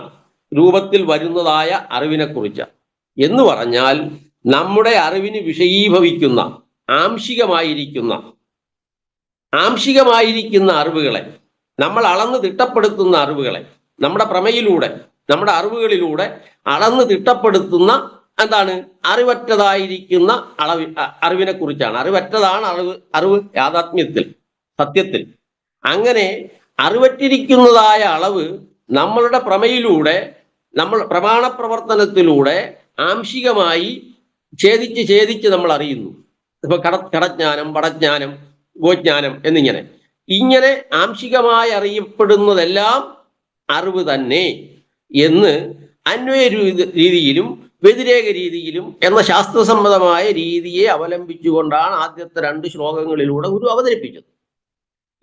രൂപത്തിൽ വരുന്നതായ അറിവിനെ കുറിച്ച്. എന്ന് പറഞ്ഞാൽ നമ്മുടെ അറിവിന് വിഷയീഭവിക്കുന്ന ആംശികമായിരിക്കുന്ന അറിവുകളെ, നമ്മൾ അളന്ന് തിട്ടപ്പെടുത്തുന്ന അറിവുകളെ, നമ്മുടെ പ്രമയിലൂടെ, നമ്മുടെ അറിവുകളിലൂടെ അളന്ന് തിട്ടപ്പെടുത്തുന്ന അറിവറ്റതായിരിക്കുന്ന അറിവിനെ കുറിച്ചാണ്. അറിവറ്റതാണ് അറിവ് യാഥാത്മ്യത്തിൽ, സത്യത്തിൽ. അങ്ങനെ അറിവറ്റിരിക്കുന്നതായ അളവ് നമ്മളുടെ പ്രമയിലൂടെ, നമ്മൾ പ്രമാണപ്രവർത്തനത്തിലൂടെ ആംശികമായി ഛേദിച്ച് നമ്മൾ അറിയുന്നു. ഇപ്പൊ കടജ്ഞാനം, പടജ്ഞാനം, ഗോജ്ഞാനം ഇങ്ങനെ ആംശികമായി അറിയപ്പെടുന്നതെല്ലാം അറിവ് തന്നെ എന്ന് അന്വയ രീതിയിലും വ്യതിരേക രീതിയിലും എന്ന ശാസ്ത്രസമ്മതമായ രീതിയെ അവലംബിച്ചുകൊണ്ടാണ് ആദ്യത്തെ രണ്ട് ശ്ലോകങ്ങളിലൂടെ ഗുരു അവതരിപ്പിച്ചത്.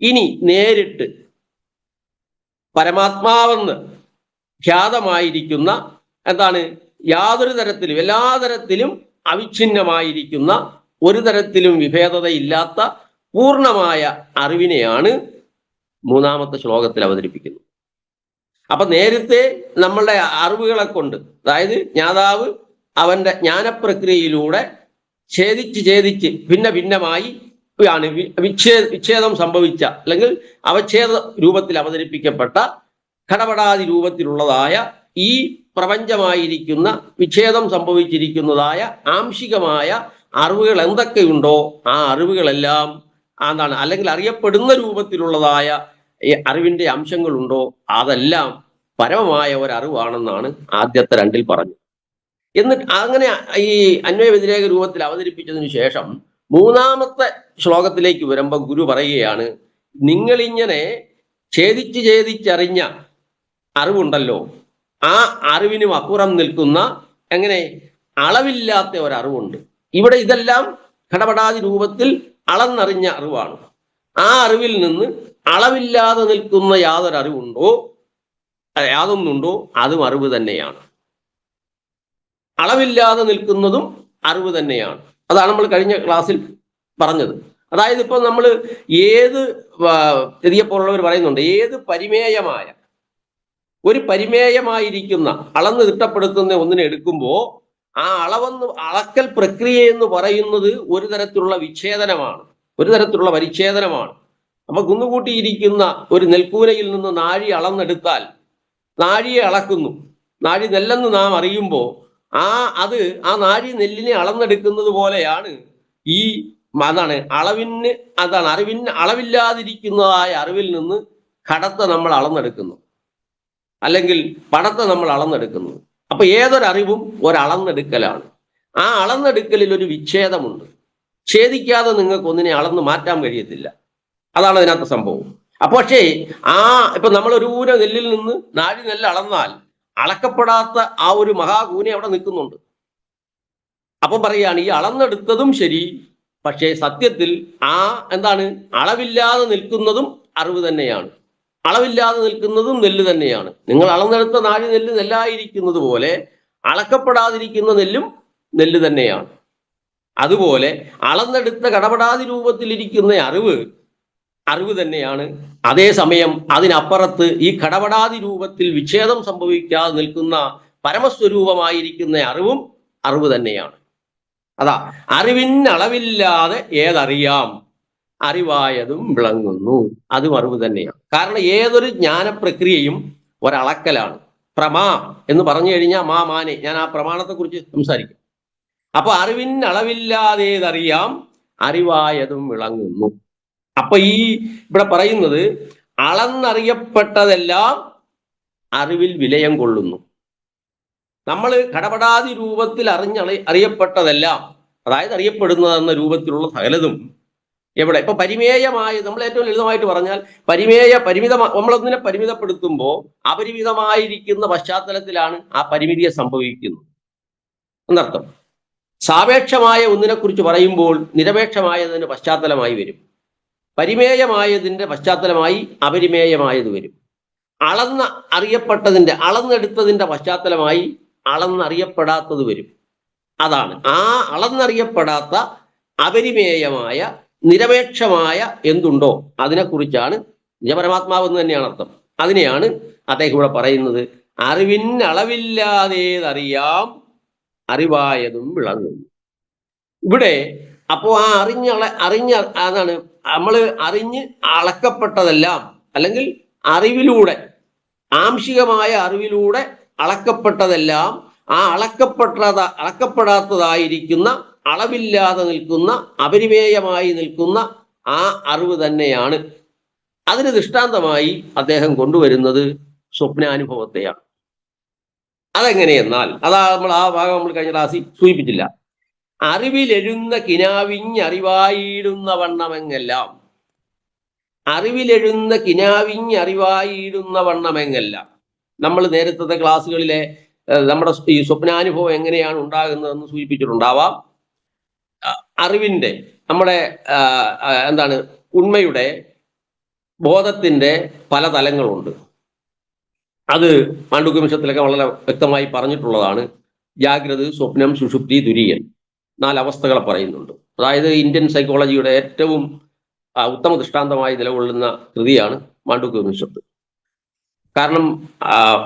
ഇനി നേരിട്ട് പരമാത്മാവെന്ന് ഖ്യാതമായിരിക്കുന്ന യാതൊരു തരത്തിലും, എല്ലാ തരത്തിലും അവിഛിന്നമായിരിക്കുന്ന, ഒരു തരത്തിലും വിഭേദതയില്ലാത്ത പൂർണ്ണമായ അറിവിനെയാണ് മൂന്നാമത്തെ ശ്ലോകത്തിൽ അവതരിപ്പിക്കുന്നത്. അപ്പൊ നേരത്തെ നമ്മളുടെ അറിവുകളെ കൊണ്ട്, അതായത് ജ്ഞാതാവ് അവന്റെ ജ്ഞാനപ്രക്രിയയിലൂടെ ഛേദിച്ച് ഭിന്നമായി വിച്ഛേദം സംഭവിച്ച അല്ലെങ്കിൽ അവച്ഛേദ രൂപത്തിൽ അവതരിപ്പിക്കപ്പെട്ട ഘടപടാതി രൂപത്തിലുള്ളതായ ഈ പ്രപഞ്ചമായിരിക്കുന്ന വിച്ഛേദം സംഭവിച്ചിരിക്കുന്നതായ ആംശികമായ അറിവുകൾ എന്തൊക്കെയുണ്ടോ ആ അറിവുകളെല്ലാം അല്ലെങ്കിൽ അറിയപ്പെടുന്ന രൂപത്തിലുള്ളതായ അറിവിന്റെ അംശങ്ങളുണ്ടോ അതെല്ലാം പരമമായ ഒരറിവാണെന്നാണ് ആദ്യത്തെ രണ്ടിൽ പറഞ്ഞത്. എന്നിട്ട് അങ്ങനെ ഈ അന്വയ വ്യതിരേക രൂപത്തിൽ അവതരിപ്പിച്ചതിന് ശേഷം മൂന്നാമത്തെ ശ്ലോകത്തിലേക്ക് വരുമ്പോൾ ഗുരു പറയുകയാണ്, നിങ്ങളിങ്ങനെ ഛേദിച്ചറിഞ്ഞ അറിവുണ്ടല്ലോ, ആ അറിവിനും അപ്പുറം നിൽക്കുന്ന എങ്ങനെ അളവില്ലാത്ത ഒരറിവുണ്ട്. ഇവിടെ ഇതെല്ലാം ഘടപടാതി രൂപത്തിൽ അളന്നറിഞ്ഞ അറിവാണ്. ആ അറിവിൽ നിന്ന് അളവില്ലാതെ നിൽക്കുന്ന യാതൊരറിവുണ്ടോ, യാതൊന്നുണ്ടോ, അതും അറിവ് തന്നെയാണ്. അളവില്ലാതെ നിൽക്കുന്നതും അറിവ് തന്നെയാണ്. അതാണ് നമ്മൾ കഴിഞ്ഞ ക്ലാസ്സിൽ പറഞ്ഞത്. അതായത് ഇപ്പൊ നമ്മൾ ഏത് പോലുള്ളവർ പറയുന്നുണ്ട്, ഏത് പരിമേയമായ ഒരു പരിമേയമായിരിക്കുന്ന അളന്ന് തിട്ടപ്പെടുത്തുന്ന ഒന്നിനെ എടുക്കുമ്പോൾ ആ അളക്കൽ പ്രക്രിയ എന്ന് പറയുന്നത് ഒരു തരത്തിലുള്ള വിച്ഛേദനമാണ്, ഒരു തരത്തിലുള്ള പരിച്ഛേദനമാണ്. അപ്പൊ കുന്നുകൂട്ടിയിരിക്കുന്ന ഒരു നെൽക്കൂനയിൽ നിന്ന് നാഴി അളന്നെടുത്താൽ നാഴിയെ അളക്കുന്നു, നാഴി നെല്ലെന്ന് നാം അറിയുമ്പോൾ ആ നാഴി നെല്ലിനെ അളന്നെടുക്കുന്നത് പോലെയാണ് ഈ അറിവിന് അളവില്ലാതിരിക്കുന്നതായ അറിവിൽ നിന്ന് ഘടത്തെ നമ്മൾ അളന്നെടുക്കുന്നു, അല്ലെങ്കിൽ പടത്തെ നമ്മൾ അളന്നെടുക്കുന്നു. അപ്പൊ ഏതൊരറിവും ഒരളന്നെടുക്കലാണ്. ആ അളന്നെടുക്കലിൽ ഒരു വിച്ഛേദമുണ്ട്. ഛേദിക്കാതെ നിങ്ങൾക്ക് ഒന്നിനെ അളന്ന് മാറ്റാൻ കഴിയത്തില്ല. അതാണ് അതിനകത്ത് സംഭവം. അപ്പൊ പക്ഷേ ഇപ്പൊ നമ്മൾ ഒരു കൂന നെല്ലിൽ നിന്ന് നാഴി നെല്ല് അളന്നാൽ അളക്കപ്പെടാത്ത ആ ഒരു മഹാകൂന അവിടെ നിൽക്കുന്നുണ്ട്. അപ്പൊ പറയാണ് ഈ അളന്നെടുത്തതും ശരി, പക്ഷേ സത്യത്തിൽ അളവില്ലാതെ നിൽക്കുന്നതും അറിവ് തന്നെയാണ്, അളവില്ലാതെ നിൽക്കുന്നതും നെല്ല് തന്നെയാണ്. നിങ്ങൾ അളന്നെടുത്ത നാഴി നെല്ല് നെല്ലായിരിക്കുന്നത് പോലെ അളക്കപ്പെടാതിരിക്കുന്ന നെല്ലും നെല്ല് തന്നെയാണ്. അതുപോലെ അളന്നെടുത്ത ഘടപടാതി രൂപത്തിലിരിക്കുന്ന അറിവ് തന്നെയാണ്. അതേസമയം അതിനപ്പുറത്ത് ഈ ഘടപടാതി രൂപത്തിൽ വിച്ഛേദം സംഭവിക്കാതെ നിൽക്കുന്ന പരമസ്വരൂപമായിരിക്കുന്ന അറിവ് തന്നെയാണ്. അതാ അറിവിനളവില്ലാതെ ഏതറിയാം, അറിവായതും വിളങ്ങുന്നു, അതും അറിവ് തന്നെയാണ്. കാരണം ഏതൊരു ജ്ഞാനപ്രക്രിയയും ഒരളക്കലാണ്. പ്രമാ എന്ന് പറഞ്ഞു കഴിഞ്ഞാൽ മാനെ, ഞാൻ ആ പ്രമാണത്തെ കുറിച്ച് സംസാരിക്കും. അപ്പൊ അറിവിനളവില്ലാതേതറിയാം, അറിവായതും വിളങ്ങുന്നു. അപ്പൊ ഇവിടെ പറയുന്നത് അളന്നറിയപ്പെട്ടതെല്ലാം അറിവിൽ വിലയം കൊള്ളുന്നു. നമ്മൾ ഘടപടാതി രൂപത്തിൽ അറിയപ്പെട്ടതെല്ലാം, അതായത് അറിയപ്പെടുന്നതെന്ന രൂപത്തിലുള്ള സകലതും എവിടെ ഇപ്പൊ പരിമേയമായ, നമ്മൾ ഏറ്റവും ലളിതമായിട്ട് പറഞ്ഞാൽ നമ്മളൊന്നിനെ പരിമിതപ്പെടുത്തുമ്പോൾ അപരിമിതമായിരിക്കുന്ന പശ്ചാത്തലത്തിലാണ് ആ പരിമിതിയെ സംഭവിക്കുന്നത് എന്നർത്ഥം. സാപേക്ഷമായ ഒന്നിനെ കുറിച്ച് പറയുമ്പോൾ നിരപേക്ഷമായതിന് പശ്ചാത്തലമായി വരും, പരിമേയമായതിന്റെ പശ്ചാത്തലമായി അപരിമേയമായത് വരും, അളന്നെടുത്തതിന്റെ പശ്ചാത്തലമായി അളന്നറിയപ്പെടാത്തത് വരും. അതാണ് ആ അളന്നറിയപ്പെടാത്ത അപരിമേയമായ നിരപേക്ഷമായ എന്തുണ്ടോ അതിനെക്കുറിച്ചാണ് നിജപരമാത്മാവ് എന്ന് തന്നെയാണ് അർത്ഥം. അതിനെയാണ് അദ്ദേഹം ഇവിടെ പറയുന്നത്, അറിവിനളവില്ലാതേതറിയാം, അറിവായതും വിളങ്ങുന്നു. ഇവിടെ അപ്പോ ആ നമ്മൾ അറിഞ്ഞ് അളക്കപ്പെട്ടതെല്ലാം, അല്ലെങ്കിൽ അറിവിലൂടെ, ആംശികമായ അറിവിലൂടെ അളക്കപ്പെട്ടതെല്ലാം ആ അളക്കപ്പെടാത്തതായിരിക്കുന്ന, അളവില്ലാതെ നിൽക്കുന്ന, അപരിമേയമായി നിൽക്കുന്ന ആ അറിവ് തന്നെയാണ്. അതിന് ദൃഷ്ടാന്തമായി അദ്ദേഹം കൊണ്ടുവരുന്നത് സ്വപ്നാനുഭവത്തെയാണ്. അതെങ്ങനെയെന്നാൽ നമ്മൾ ആ ഭാഗം നമ്മൾ കഴിഞ്ഞ ക്ലാസ്സിൽ സൂചിപ്പിച്ചില്ല. അറിവിലെഴുന്ന കിനാവിഞ്ഞറിവായിടുന്ന വണ്ണമെങ്ങെല്ലാം, അറിവിലെഴുന്ന കിനാവിഞ്ഞറിവായിടുന്ന വണ്ണമെങ്ങെല്ലാം. നമ്മൾ നേരത്തെ ക്ലാസ്സുകളിലെ നമ്മുടെ ഈ സ്വപ്നാനുഭവം എങ്ങനെയാണ് ഉണ്ടാകുന്നതെന്ന് സൂചിപ്പിച്ചിട്ടുണ്ടാവാം. അറിവിന്റെ, നമ്മുടെ ഉണ്മയുടെ, ബോധത്തിന്റെ പല തലങ്ങളുണ്ട്. അത് മാണ്ഡൂക്യോപനിഷത്തിലൊക്കെ വളരെ വ്യക്തമായി പറഞ്ഞിട്ടുള്ളതാണ്. ജാഗ്രത, സ്വപ്നം, സുഷുപ്തി, തുര്യൻ, 4 അവസ്ഥകളെ പറയുന്നുണ്ട്. അതായത് ഇന്ത്യൻ സൈക്കോളജിയുടെ ഏറ്റവും ഉത്തമ ദൃഷ്ടാന്തമായി നിലകൊള്ളുന്ന കൃതിയാണ് മാണ്ഡൂക്യോപനിഷത്ത്. കാരണം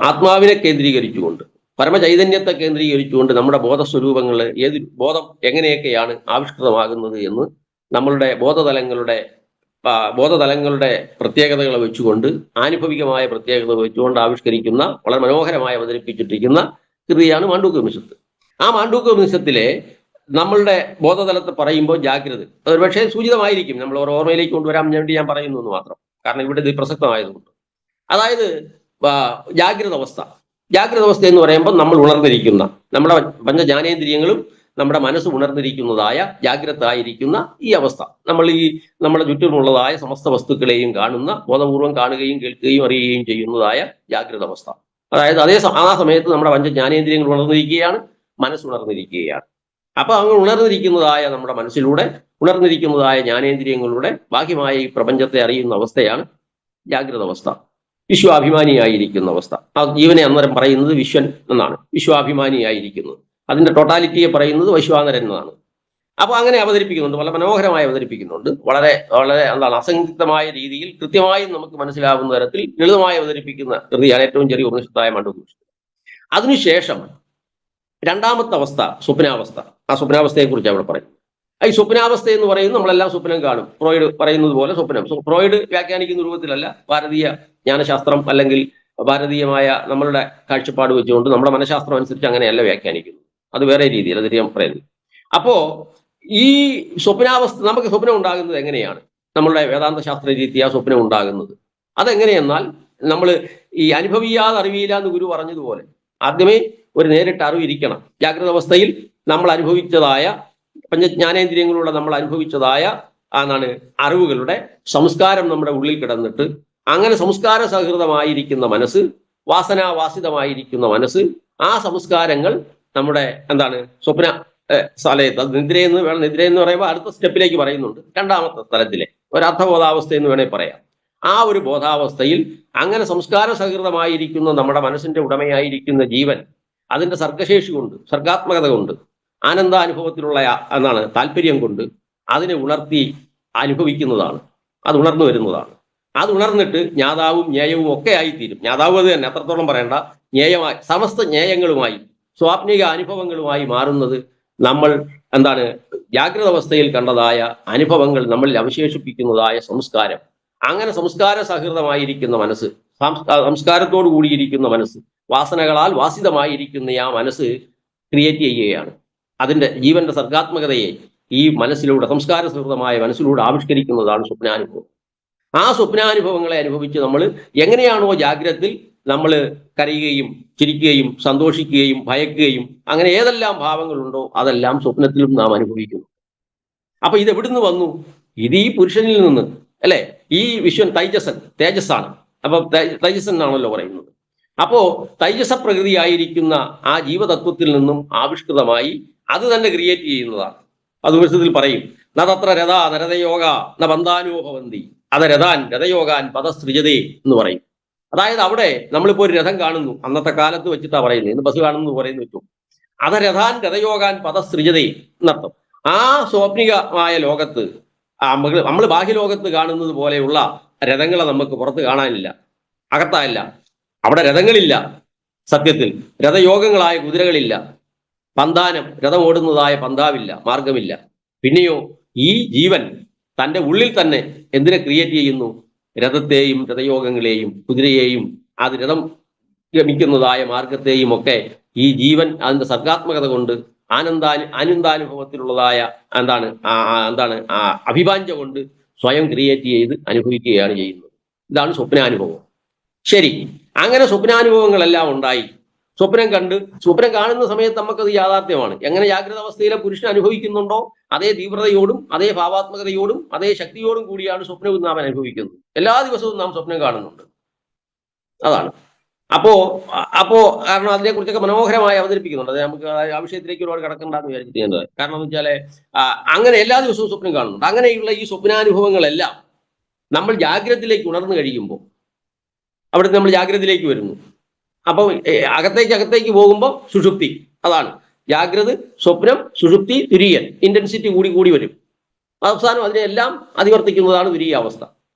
ആത്മാവിനെ കേന്ദ്രീകരിച്ചുകൊണ്ട്, പരമചൈതന്യത്തെ കേന്ദ്രീകരിച്ചുകൊണ്ട് നമ്മുടെ ബോധസ്വരൂപങ്ങൾ, ബോധം എങ്ങനെയൊക്കെയാണ് ആവിഷ്കൃതമാകുന്നത് എന്ന് നമ്മളുടെ ബോധതലങ്ങളുടെ പ്രത്യേകതകളെ വെച്ചുകൊണ്ട്, ആനുഭവികമായ പ്രത്യേകത വെച്ചുകൊണ്ട് ആവിഷ്കരിക്കുന്ന, വളരെ മനോഹരമായി അവതരിപ്പിച്ചിട്ടിരിക്കുന്ന കൃതിയാണ് മാണ്ഡൂക്യോപനിഷത്ത്. ആ മാണ്ഡൂക്യോപനിഷത്തിലെ നമ്മളുടെ ബോധതലത്തെ പറയുമ്പോൾ ജാഗ്രത അതൊരു പക്ഷേ സൂചിതമായിരിക്കും, നമ്മൾ ഓർമ്മയിലേക്ക് കൊണ്ടുവരാൻ വേണ്ടി ഞാൻ പറയുന്നു എന്ന് മാത്രം. കാരണം ഇവിടെ ഇത് പ്രസക്തമായതുകൊണ്ട്. അതായത് ജാഗ്രത അവസ്ഥ എന്ന് പറയുമ്പോൾ നമ്മൾ ഉണർന്നിരിക്കുന്ന, നമ്മുടെ പഞ്ചജ്ഞാനേന്ദ്രിയങ്ങളും നമ്മുടെ മനസ്സ് ഉണർന്നിരിക്കുന്നതായ, ജാഗ്രത ആയിരിക്കുന്ന ഈ അവസ്ഥ, നമ്മുടെ ചുറ്റുമുള്ളതായ സമസ്ത വസ്തുക്കളെയും കാണുന്ന, ബോധപൂർവം കാണുകയും കേൾക്കുകയും അറിയുകയും ചെയ്യുന്നതായ ജാഗ്രത അവസ്ഥ. അതായത് ആ സമയത്ത് നമ്മുടെ പഞ്ചജ്ഞാനേന്ദ്രിയങ്ങൾ ഉണർന്നിരിക്കുകയാണ്, മനസ്സുണർന്നിരിക്കുകയാണ്. അപ്പൊ അങ്ങ് ഉണർന്നിരിക്കുന്നതായ നമ്മുടെ മനസ്സിലൂടെ, ഉണർന്നിരിക്കുന്നതായ ജ്ഞാനേന്ദ്രിയങ്ങളുടെ ബാഹ്യമായ ഈ പ്രപഞ്ചത്തെ അറിയുന്ന അവസ്ഥയാണ് ജാഗ്രത അവസ്ഥ, വിശ്വാഭിമാനിയായിരിക്കുന്ന അവസ്ഥ. ആ ജീവനെ അന്നേരം പറയുന്നത് വിശ്വൻ എന്നാണ്, വിശ്വാഭിമാനിയായിരിക്കുന്നത്. അതിന്റെ ടോട്ടാലിറ്റിയെ പറയുന്നത് വൈശ്വാനരൻ എന്നാണ്. അപ്പൊ അങ്ങനെ അവതരിപ്പിക്കുന്നുണ്ട്, വളരെ മനോഹരമായി അവതരിപ്പിക്കുന്നുണ്ട്. വളരെ വളരെ എന്താണ് അസംയുക്തമായ രീതിയിൽ കൃത്യമായും നമുക്ക് മനസ്സിലാവുന്ന തരത്തിൽ ലളിതമായി അവതരിപ്പിക്കുന്ന കൃതിയാണ് ഏറ്റവും ചെറിയ ഉപനിഷത്തായ മാണ്ഡവ്യോപനിഷത്ത്. അതിനുശേഷം രണ്ടാമത്തെ അവസ്ഥ സ്വപ്നാവസ്ഥ. ആ സ്വപ്നാവസ്ഥയെ കുറിച്ച് അവിടെ പറയും. ഈ സ്വപ്നാവസ്ഥ എന്ന് പറയുന്നത് നമ്മളെല്ലാം സ്വപ്നം കാണും. ഫ്രോയിഡ് പറയുന്നത് പോലെ സ്വപ്നം, ഫ്രോയിഡ് വ്യാഖ്യാനിക്കുന്ന രൂപത്തിലല്ല, ഭാരതീയ ജ്ഞാനശാസ്ത്രം അല്ലെങ്കിൽ ഭാരതീയമായ നമ്മളുടെ കാഴ്ചപ്പാട് വെച്ചുകൊണ്ട് നമ്മുടെ മനഃശാസ്ത്രം അനുസരിച്ച് അങ്ങനെയല്ല വ്യാഖ്യാനിക്കുന്നത്. അത് വേറെ രീതിയിൽ, അത് ഞാൻ പറയുന്നത്. അപ്പോ ഈ സ്വപ്നാവസ്ഥ, നമുക്ക് സ്വപ്നം ഉണ്ടാകുന്നത് എങ്ങനെയാണ്? നമ്മളുടെ വേദാന്ത ശാസ്ത്ര രീതിയാ സ്വപ്നം ഉണ്ടാകുന്നത്. അതെങ്ങനെയെന്നാൽ, നമ്മൾ ഈ അനുഭവിയാതെ അറിവില്ല എന്ന് ഗുരു പറഞ്ഞതുപോലെ ആദ്യമേ ഒരു നേരിട്ട് അറിവിരിക്കണം. ജാഗ്രത അവസ്ഥയിൽ നമ്മൾ അനുഭവിച്ചതായ പഞ്ചജ്ഞാനേന്ദ്രിയങ്ങളിലൂടെ നമ്മൾ അനുഭവിച്ചതായ അറിവുകളുടെ സംസ്കാരം നമ്മുടെ ഉള്ളിൽ കിടന്നിട്ട്, അങ്ങനെ സംസ്കാര സഹൃതമായിരിക്കുന്ന മനസ്സ്, വാസനാവാസിതമായിരിക്കുന്ന മനസ്സ്, ആ സംസ്കാരങ്ങൾ നമ്മുടെ സ്വപ്ന സ്ഥലത്ത്, നിദ്രയെന്ന് പറയുമ്പോൾ അടുത്ത സ്റ്റെപ്പിലേക്ക് പറയുന്നുണ്ട്, രണ്ടാമത്തെ സ്ഥലത്തിലെ ഒരർത്ഥബോധാവസ്ഥ എന്ന് വേണേൽ പറയാം. ആ ഒരു ബോധാവസ്ഥയിൽ അങ്ങനെ സംസ്കാര സഹൃതമായിരിക്കുന്ന നമ്മുടെ മനസ്സിന്റെ ഉടമയായിരിക്കുന്ന ജീവൻ അതിന്റെ സർഗശേഷി കൊണ്ട്, സർഗാത്മകത കൊണ്ട്, ആനന്ദാനുഭവത്തിലുള്ള താല്പര്യം കൊണ്ട് അതിനെ ഉണർത്തി അനുഭവിക്കുന്നതാണ്. അത് ഉണർന്നു വരുന്നതാണ്. അത് ഉണർന്നിട്ട് ജ്ഞാതാവും ജ്ഞേയവും ഒക്കെ ആയിത്തീരും. ജ്ഞാതാവ് അത് തന്നെ, എത്രത്തോളം പറയേണ്ട, ജ്ഞേയമായി സമസ്ത ജ്ഞേയങ്ങളുമായി സ്വാപ്നിക അനുഭവങ്ങളുമായി മാറുന്നത് നമ്മൾ ജാഗ്രത അവസ്ഥയിൽ കണ്ടതായ അനുഭവങ്ങൾ നമ്മളിൽ അവശേഷിപ്പിക്കുന്നതായ സംസ്കാരം. അങ്ങനെ സംസ്കാര സഹൃതമായിരിക്കുന്ന മനസ്സ്, സംസ്കാരത്തോടു കൂടിയിരിക്കുന്ന മനസ്സ്, വാസനകളാൽ വാസിതമായിരിക്കുന്ന ആ മനസ്സ് ക്രിയേറ്റ് ചെയ്യുകയാണ്. അതിന്റെ ജീവന്റെ സർഗാത്മകതയെ ഈ മനസ്സിലൂടെ, സംസ്കാര സഹൃതമായ മനസ്സിലൂടെ ആവിഷ്കരിക്കുന്നതാണ് സ്വപ്നാനുഭവം. ആ സ്വപ്നാനുഭവങ്ങളെ അനുഭവിച്ച് നമ്മൾ എങ്ങനെയാണോ ജാഗ്രതയിൽ നമ്മൾ കരയുകയും ചിരിക്കുകയും സന്തോഷിക്കുകയും ഭയക്കുകയും അങ്ങനെ ഏതെല്ലാം ഭാവങ്ങളുണ്ടോ അതെല്ലാം സ്വപ്നത്തിലും നാം അനുഭവിക്കുന്നു. അപ്പൊ ഇത് എവിടുന്ന് വന്നു? ഇത് ഈ പുരുഷനിൽ നിന്ന് അല്ലെ? ഈ വിശ്വൻ തേജസ്സാണ്. അപ്പൊ തൈജസൻ എന്നാണല്ലോ പറയുന്നത്. അപ്പോ തൈജസ പ്രകൃതിയായിരിക്കുന്ന ആ ജീവതത്വത്തിൽ നിന്നും ആവിഷ്കൃതമായി അത് തന്നെ ക്രിയേറ്റ് ചെയ്യുന്നതാണ്. അത് ഉപനിഷത്തിൽ പറയും, നതത്ര രഥാ നരതയോഗ ന ബന്ധാനുഭവന്തി അത രഥാൻ രഥയോഗാൻ പദസൃജതേ എന്ന് പറയും. അതായത് അവിടെ നമ്മളിപ്പോ ഒരു രഥം കാണുന്നു, അന്നത്തെ കാലത്ത് വെച്ചിട്ടാ പറയുന്നത്, ഇന്ന് ബസ് കാണുന്നു പറയുന്നു വെച്ചു. അത രഥാൻ രഥയോഗാൻ പദസൃജതേ എന്നർത്ഥം. ആ സ്വാപ്നികമായ ലോകത്ത്, നമ്മൾ ബാഹ്യലോകത്ത് കാണുന്നത് പോലെയുള്ള രഥങ്ങളെ നമുക്ക് പുറത്ത് കാണാനില്ല, അകത്തായില്ല. അവിടെ രഥങ്ങളില്ല, സത്യത്തിൽ രഥയോഗങ്ങളായ കുതിരകളില്ല, പന്താനം രഥം ഓടുന്നതായ പന്താവില്ല, മാർഗമില്ല. പിന്നെയോ ഈ ജീവൻ തൻ്റെ ഉള്ളിൽ തന്നെ എന്തിനെ ക്രിയേറ്റ് ചെയ്യുന്നു? രഥത്തെയും രഥയോഗങ്ങളെയും കുതിരയെയും അത് രഥം ഗമിക്കുന്നതായ മാർഗത്തെയും ഒക്കെ ഈ ജീവൻ അതിന്റെ സർഗാത്മകത കൊണ്ട് ആനന്ദാനുഭവത്തിലുള്ളതായ അഭിവാഞ്ച കൊണ്ട് സ്വയം ക്രിയേറ്റ് ചെയ്ത് അനുഭവിക്കുകയാണ് ചെയ്യുന്നത്. ഇതാണ് സ്വപ്നാനുഭവം. ശരി, അങ്ങനെ സ്വപ്നാനുഭവങ്ങളെല്ലാം ഉണ്ടായി. സ്വപ്നം കാണുന്ന സമയത്ത് നമുക്കത് യാഥാർത്ഥ്യമാണ്. എങ്ങനെ ജാഗ്രത അവസ്ഥയിലെ പുരുഷൻ അനുഭവിക്കുന്നുണ്ടോ അതേ തീവ്രതയോടും അതേ ഭാവാത്മകതയോടും അതേ ശക്തിയോടും കൂടിയാണ് സ്വപ്നവും നാം അനുഭവിക്കുന്നത്. എല്ലാ ദിവസവും നാം സ്വപ്നം കാണുന്നുണ്ട്. അതാണ്. അപ്പോ കാരണം അതിനെക്കുറിച്ചൊക്കെ മനോഹരമായി അവതരിപ്പിക്കുന്നുണ്ട്. അത് നമുക്ക് ആ വിഷയത്തിലേക്ക് ഒരുപാട് കിടക്കണ്ടെന്ന് വിചാരിച്ചിട്ടുണ്ട്. കാരണം എന്ന് വെച്ചാല് അങ്ങനെ എല്ലാ ദിവസവും സ്വപ്നം കാണുന്നുണ്ട്. അങ്ങനെയുള്ള ഈ സ്വപ്നാനുഭവങ്ങളെല്ലാം നമ്മൾ ജാഗ്രതയിലേക്ക് ഉണർന്നു കഴിയുമ്പോൾ അവിടെ നമ്മൾ ജാഗ്രതയിലേക്ക് വരുന്നു. അപ്പം അകത്തേക്ക് പോകുമ്പോൾ സുഷുപ്തി. അതാണ് ജാഗ്രത, സ്വപ്നം, സുഷുപ്തി, തുര്യൻ. ഇന്റൻസിറ്റി കൂടി വരും. അവസാനം അതിനെല്ലാം അതിവർത്തിക്കുന്നതാണ് തുരീയ അവസ്ഥ.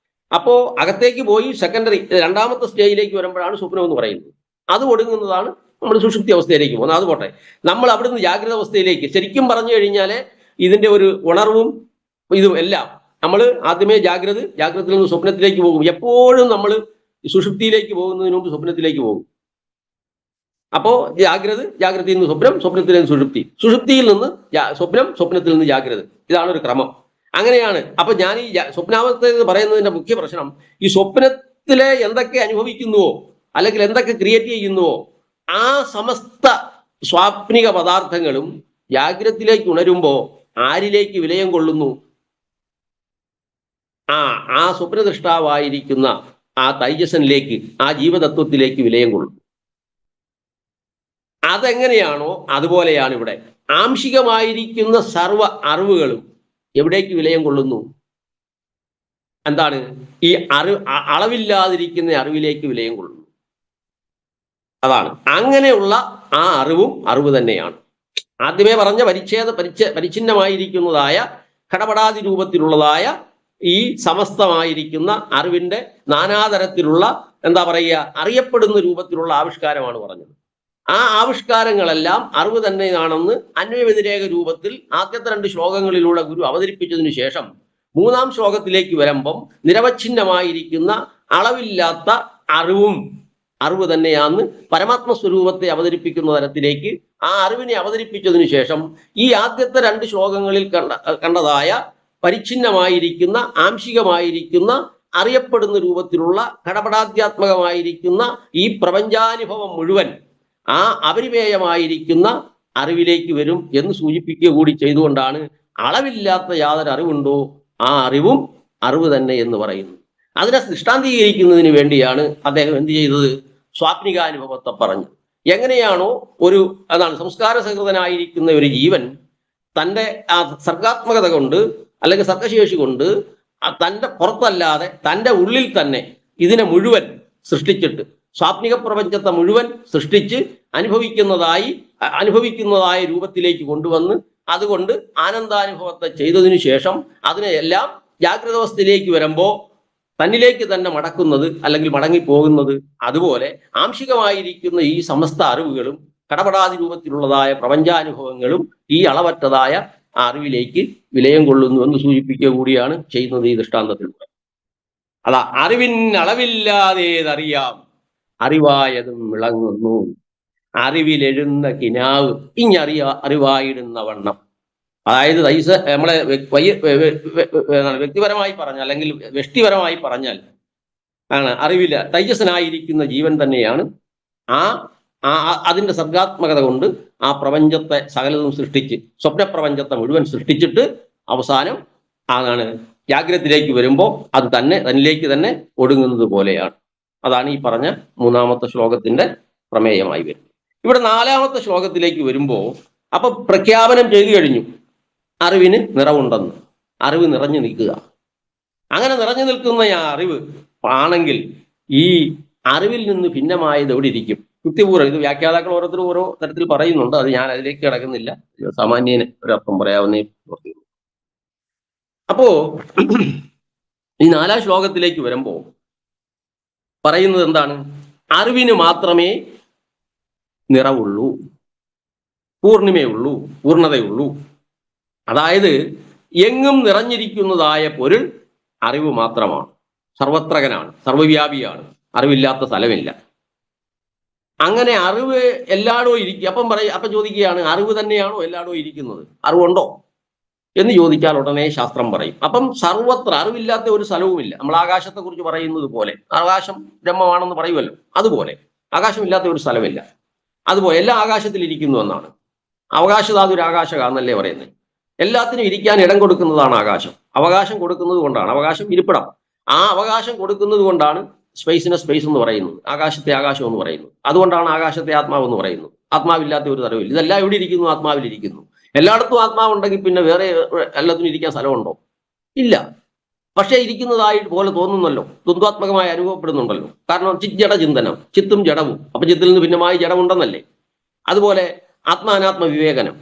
അപ്പോ അകത്തേക്ക് പോയി സെക്കൻഡറി രണ്ടാമത്തെ സ്റ്റേജിലേക്ക് വരുമ്പോഴാണ് സ്വപ്നം എന്ന് പറയുന്നത്. അത് ഒടുങ്ങുന്നതാണ് നമ്മൾ സുഷുപ്തി അവസ്ഥയിലേക്ക് പോകുന്നത്. അത് പോട്ടെ, നമ്മൾ അവിടുന്ന് ജാഗ്രത അവസ്ഥയിലേക്ക് ശരിക്കും പറഞ്ഞു കഴിഞ്ഞാൽ ഇതിന്റെ ഒരു ഉണർവും ഇതും എല്ലാം നമ്മൾ ആദ്യമേ ജാഗ്രതയിൽ നിന്ന് സ്വപ്നത്തിലേക്ക് പോകും. എപ്പോഴും നമ്മൾ സുഷുപ്തിയിലേക്ക് പോകുന്നതിന് മുമ്പ് സ്വപ്നത്തിലേക്ക് പോകും. അപ്പോ ജാഗ്രതയിൽ നിന്ന് സ്വപ്നം, സ്വപ്നത്തിൽ നിന്ന് സുഷുപ്തിയിൽ നിന്ന് സ്വപ്നം, സ്വപ്നത്തിൽ നിന്ന് ജാഗ്രത. ഇതാണ് ഒരു ക്രമം. അങ്ങനെയാണ്. അപ്പൊ ഞാൻ ഈ സ്വപ്നാവസ്ഥ എന്ന് പറയുന്നതിന്റെ മുഖ്യ പ്രശ്നം, ഈ സ്വപ്നത്തിലെ എന്തൊക്കെ അനുഭവിക്കുന്നുവോ അല്ലെങ്കിൽ എന്തൊക്കെ ക്രിയേറ്റ് ചെയ്യുന്നുവോ ആ സമസ്ത സ്വാപ്നിക പദാർത്ഥങ്ങളും ജാഗ്രതയിലേക്ക് ഉണരുമ്പോ ആരിലേക്ക് വിലയം കൊള്ളുന്നു? ആ സ്വപ്നദൃഷ്ടാവായിരിക്കുന്ന ആ തൈജസനിലേക്ക്, ആ ജീവതത്വത്തിലേക്ക് വിലയം കൊള്ളും. അതെങ്ങനെയാണോ അതുപോലെയാണ് ഇവിടെ. ആംശികമായിരിക്കുന്ന സർവ അറിവുകളും എവിടേക്ക് വിലയം കൊള്ളുന്നു? എന്താണ്? ഈ അളവില്ലാതിരിക്കുന്ന അറിവിലേക്ക് വിലയം കൊള്ളുന്നു. അതാണ്. അങ്ങനെയുള്ള ആ അറിവ് തന്നെയാണ്. ആദ്യമേ പറഞ്ഞ പരിച്ഛിന്നമായിരിക്കുന്നതായ ഘടപടാതി രൂപത്തിലുള്ളതായ ഈ സമസ്തമായിരിക്കുന്ന അറിവിന്റെ നാനാതരത്തിലുള്ള എന്താ പറയുക അറിയപ്പെടുന്ന രൂപത്തിലുള്ള ആവിഷ്കാരമാണ് പറഞ്ഞത്. ആ ആവിഷ്കാരങ്ങളെല്ലാം അറിവ് തന്നെയാണെന്ന് അന്വയവ്യതിരേക രൂപത്തിൽ ആദ്യത്തെ 2 ശ്ലോകങ്ങളിലൂടെ ഗുരു അവതരിപ്പിച്ചതിനു ശേഷം 3-ാം ശ്ലോകത്തിലേക്ക് വരുമ്പം നിരവച്ഛിന്നമായിരിക്കുന്ന അളവില്ലാത്ത അറിവ് തന്നെയാന്ന് പരമാത്മസ്വരൂപത്തെ അവതരിപ്പിക്കുന്ന തരത്തിലേക്ക് ആ അറിവിനെ അവതരിപ്പിച്ചതിനു ശേഷം ഈ ആദ്യത്തെ 2 ശ്ലോകങ്ങളിൽ കണ്ടതായ പരിച്ഛിന്നമായിരിക്കുന്ന ആംശികമായിരിക്കുന്ന അറിയപ്പെടുന്ന രൂപത്തിലുള്ള ഘടപടാധ്യാത്മകമായിരിക്കുന്ന ഈ പ്രപഞ്ചാനുഭവം മുഴുവൻ ആ അപരിമേയമായിരിക്കുന്ന അറിവിലേക്ക് വരും എന്ന് സൂചിപ്പിക്കുക കൂടി ചെയ്തുകൊണ്ടാണ് അളവില്ലാത്ത യാതൊരു അറിവുണ്ടോ ആ അറിവ് തന്നെ എന്ന് പറയുന്നു. അതിനെ ദൃഷ്ടാന്തീകരിക്കുന്നതിന് വേണ്ടിയാണ് അദ്ദേഹം എന്ത് ചെയ്തത്? സ്വാപ്നികാനുഭവത്തെ പറഞ്ഞു. എങ്ങനെയാണോ അതാണ് സംസ്കാര സഹൃതനായിരിക്കുന്ന ഒരു ജീവൻ തൻ്റെ ആ സർഗാത്മകത കൊണ്ട് അല്ലെങ്കിൽ സർഗശേഷി കൊണ്ട് തൻ്റെ പുറത്തല്ലാതെ തൻ്റെ ഉള്ളിൽ തന്നെ ഇതിനെ മുഴുവൻ സൃഷ്ടിച്ചിട്ട് സ്വാപ്നിക പ്രപഞ്ചത്തെ മുഴുവൻ സൃഷ്ടിച്ച് അനുഭവിക്കുന്നതായ രൂപത്തിലേക്ക് കൊണ്ടുവന്ന് അതുകൊണ്ട് ആനന്ദാനുഭവത്തെ ചെയ്തതിനു ശേഷം അതിനെ എല്ലാം ജാഗ്രത അവസ്ഥയിലേക്ക് വരുമ്പോൾ തന്നിലേക്ക് തന്നെ മടക്കുന്നത് അല്ലെങ്കിൽ മടങ്ങിപ്പോകുന്നത്. അതുപോലെ ആംശികമായിരിക്കുന്ന ഈ സമസ്ത അറിവുകളും കടപടാതി രൂപത്തിലുള്ളതായ പ്രപഞ്ചാനുഭവങ്ങളും ഈ അളവറ്റതായ ആ അറിവിലേക്ക് വിലയം കൊള്ളുന്നു എന്ന് സൂചിപ്പിക്കുക കൂടിയാണ് ചെയ്യുന്നത് ഈ ദൃഷ്ടാന്തത്തിലൂടെ. അതാ അറിവിന്നളവില്ലാതേതറിയാം അറിവായതും വിളങ്ങുന്നു അറിവിലെഴുന്ന കിനാവ് അറിവായിടുന്ന വണ്ണം. അതായത് നമ്മളെ വ്യക്തിപരമായി പറഞ്ഞാൽ അല്ലെങ്കിൽ വ്യഷ്ടിപരമായി പറഞ്ഞാൽ അറിവില്ല തൈജസ്സനായിരിക്കുന്ന ജീവൻ തന്നെയാണ് അതിന്റെ സർഗാത്മകത കൊണ്ട് ആ പ്രപഞ്ചത്തെ സകലതും സൃഷ്ടിച്ച് സ്വപ്നപ്രപഞ്ചത്തെ മുഴുവൻ സൃഷ്ടിച്ചിട്ട് അവസാനം ജാഗ്രതത്തിലേക്ക് വരുമ്പോൾ അത് തന്നിലേക്ക് തന്നെ ഒടുങ്ങുന്നത് പോലെയാണ്. അതാണ് ഈ പറഞ്ഞ 3-ാമത്തെ ശ്ലോകത്തിന്റെ പ്രമേയമായി വരുന്നത്. ഇവിടെ 4-ാമത്തെ ശ്ലോകത്തിലേക്ക് വരുമ്പോൾ അപ്പൊ പ്രഖ്യാപനം ചെയ്തു കഴിഞ്ഞു അറിവിന് നിറവുണ്ടെന്ന്. അറിവ് നിറഞ്ഞു നിൽക്കുക. അങ്ങനെ നിറഞ്ഞു നിൽക്കുന്ന ആ അറിവ് ആണെങ്കിൽ ഈ അറിവിൽ നിന്ന് ഭിന്നമായത് എവിടെ ഇരിക്കും? യുക്തിപൂർവ്വം ഇത് വ്യാഖ്യാതാക്കൾ ഓരോരുത്തരും ഓരോ തരത്തിൽ പറയുന്നുണ്ട്. അത് ഞാൻ അതിലേക്ക് കിടക്കുന്നില്ല. സാമാന്യന് ഒരർത്ഥം പറയാവുന്നേ. അപ്പോ ഈ 4-ാം ശ്ലോകത്തിലേക്ക് വരുമ്പോൾ പറയുന്നത് എന്താണ്? അറിവിന് മാത്രമേ നിറവുള്ളൂ, പൂർണിമയുള്ളൂ, പൂർണ്ണതയുള്ളൂ. അതായത് എങ്ങും നിറഞ്ഞിരിക്കുന്നതായ പൊരുൾ അറിവ് മാത്രമാണ്. സർവത്രകനാണ്, സർവവ്യാപിയാണ്, അറിവില്ലാത്ത സ്ഥലമില്ല. അങ്ങനെ അറിവ് എല്ലായിടവും ഇരിക്കും. അപ്പം ചോദിക്കുകയാണ് അറിവ് തന്നെയാണോ എല്ലായിടവും ഇരിക്കുന്നത്? അറിവുണ്ടോ എന്ന് ചോദിച്ചാൽ ഉടനെ ശാസ്ത്രം പറയും അപ്പം സർവത്ര അറിവില്ലാത്ത ഒരു സ്ഥലവുമില്ല. നമ്മൾ ആകാശത്തെ കുറിച്ച് പറയുന്നത് പോലെ ആകാശം ബ്രഹ്മമാണെന്ന് പറയുമല്ലോ, അതുപോലെ ആകാശമില്ലാത്ത ഒരു സ്ഥലമില്ല. അതുപോലെ എല്ലാ ആകാശത്തിൽ ഇരിക്കുന്നു എന്നാണ്. അവകാശധാതുര ആകാശക എന്നല്ലേ പറയുന്നത്. എല്ലാത്തിനും ഇരിക്കാൻ ഇടം കൊടുക്കുന്നതാണ് ആകാശം. അവകാശം കൊടുക്കുന്നത് കൊണ്ടാണ് അവകാശം ഇരിപ്പിടം. ആ അവകാശം കൊടുക്കുന്നത് കൊണ്ടാണ് സ്പേസിനെ സ്പേസ് എന്ന് പറയുന്നത്, ആകാശത്തെ ആകാശം എന്ന് പറയുന്നത്. അതുകൊണ്ടാണ് ആകാശത്തെ ആത്മാവ് എന്ന് പറയുന്നത്. ആത്മാവില്ലാത്ത ഒരു തരവില്ല. ഇതെല്ലാം എവിടെ ഇരിക്കുന്നു? ആത്മാവിലിരിക്കുന്നു. എല്ലായിടത്തും ആത്മാവുണ്ടെങ്കിൽ പിന്നെ വേറെ എല്ലാത്തിനും ഇരിക്കാൻ സ്ഥലമുണ്ടോ? ഇല്ല. പക്ഷേ ഇരിക്കുന്നതായിട്ട് പോലെ തോന്നുന്നല്ലോ, ദ്വന്ദ്വാത്മകമായി അനുഭവപ്പെടുന്നുണ്ടല്ലോ. കാരണം ചിജ്ജട ചിന്തനം, ചിത്തും ജഡവും. അപ്പൊ ചിത്തിൽ നിന്ന് ഭിന്നമായി ജഡമുണ്ടെന്നല്ലേ. അതുപോലെ ആത്മാനാത്മ വിവേകനം,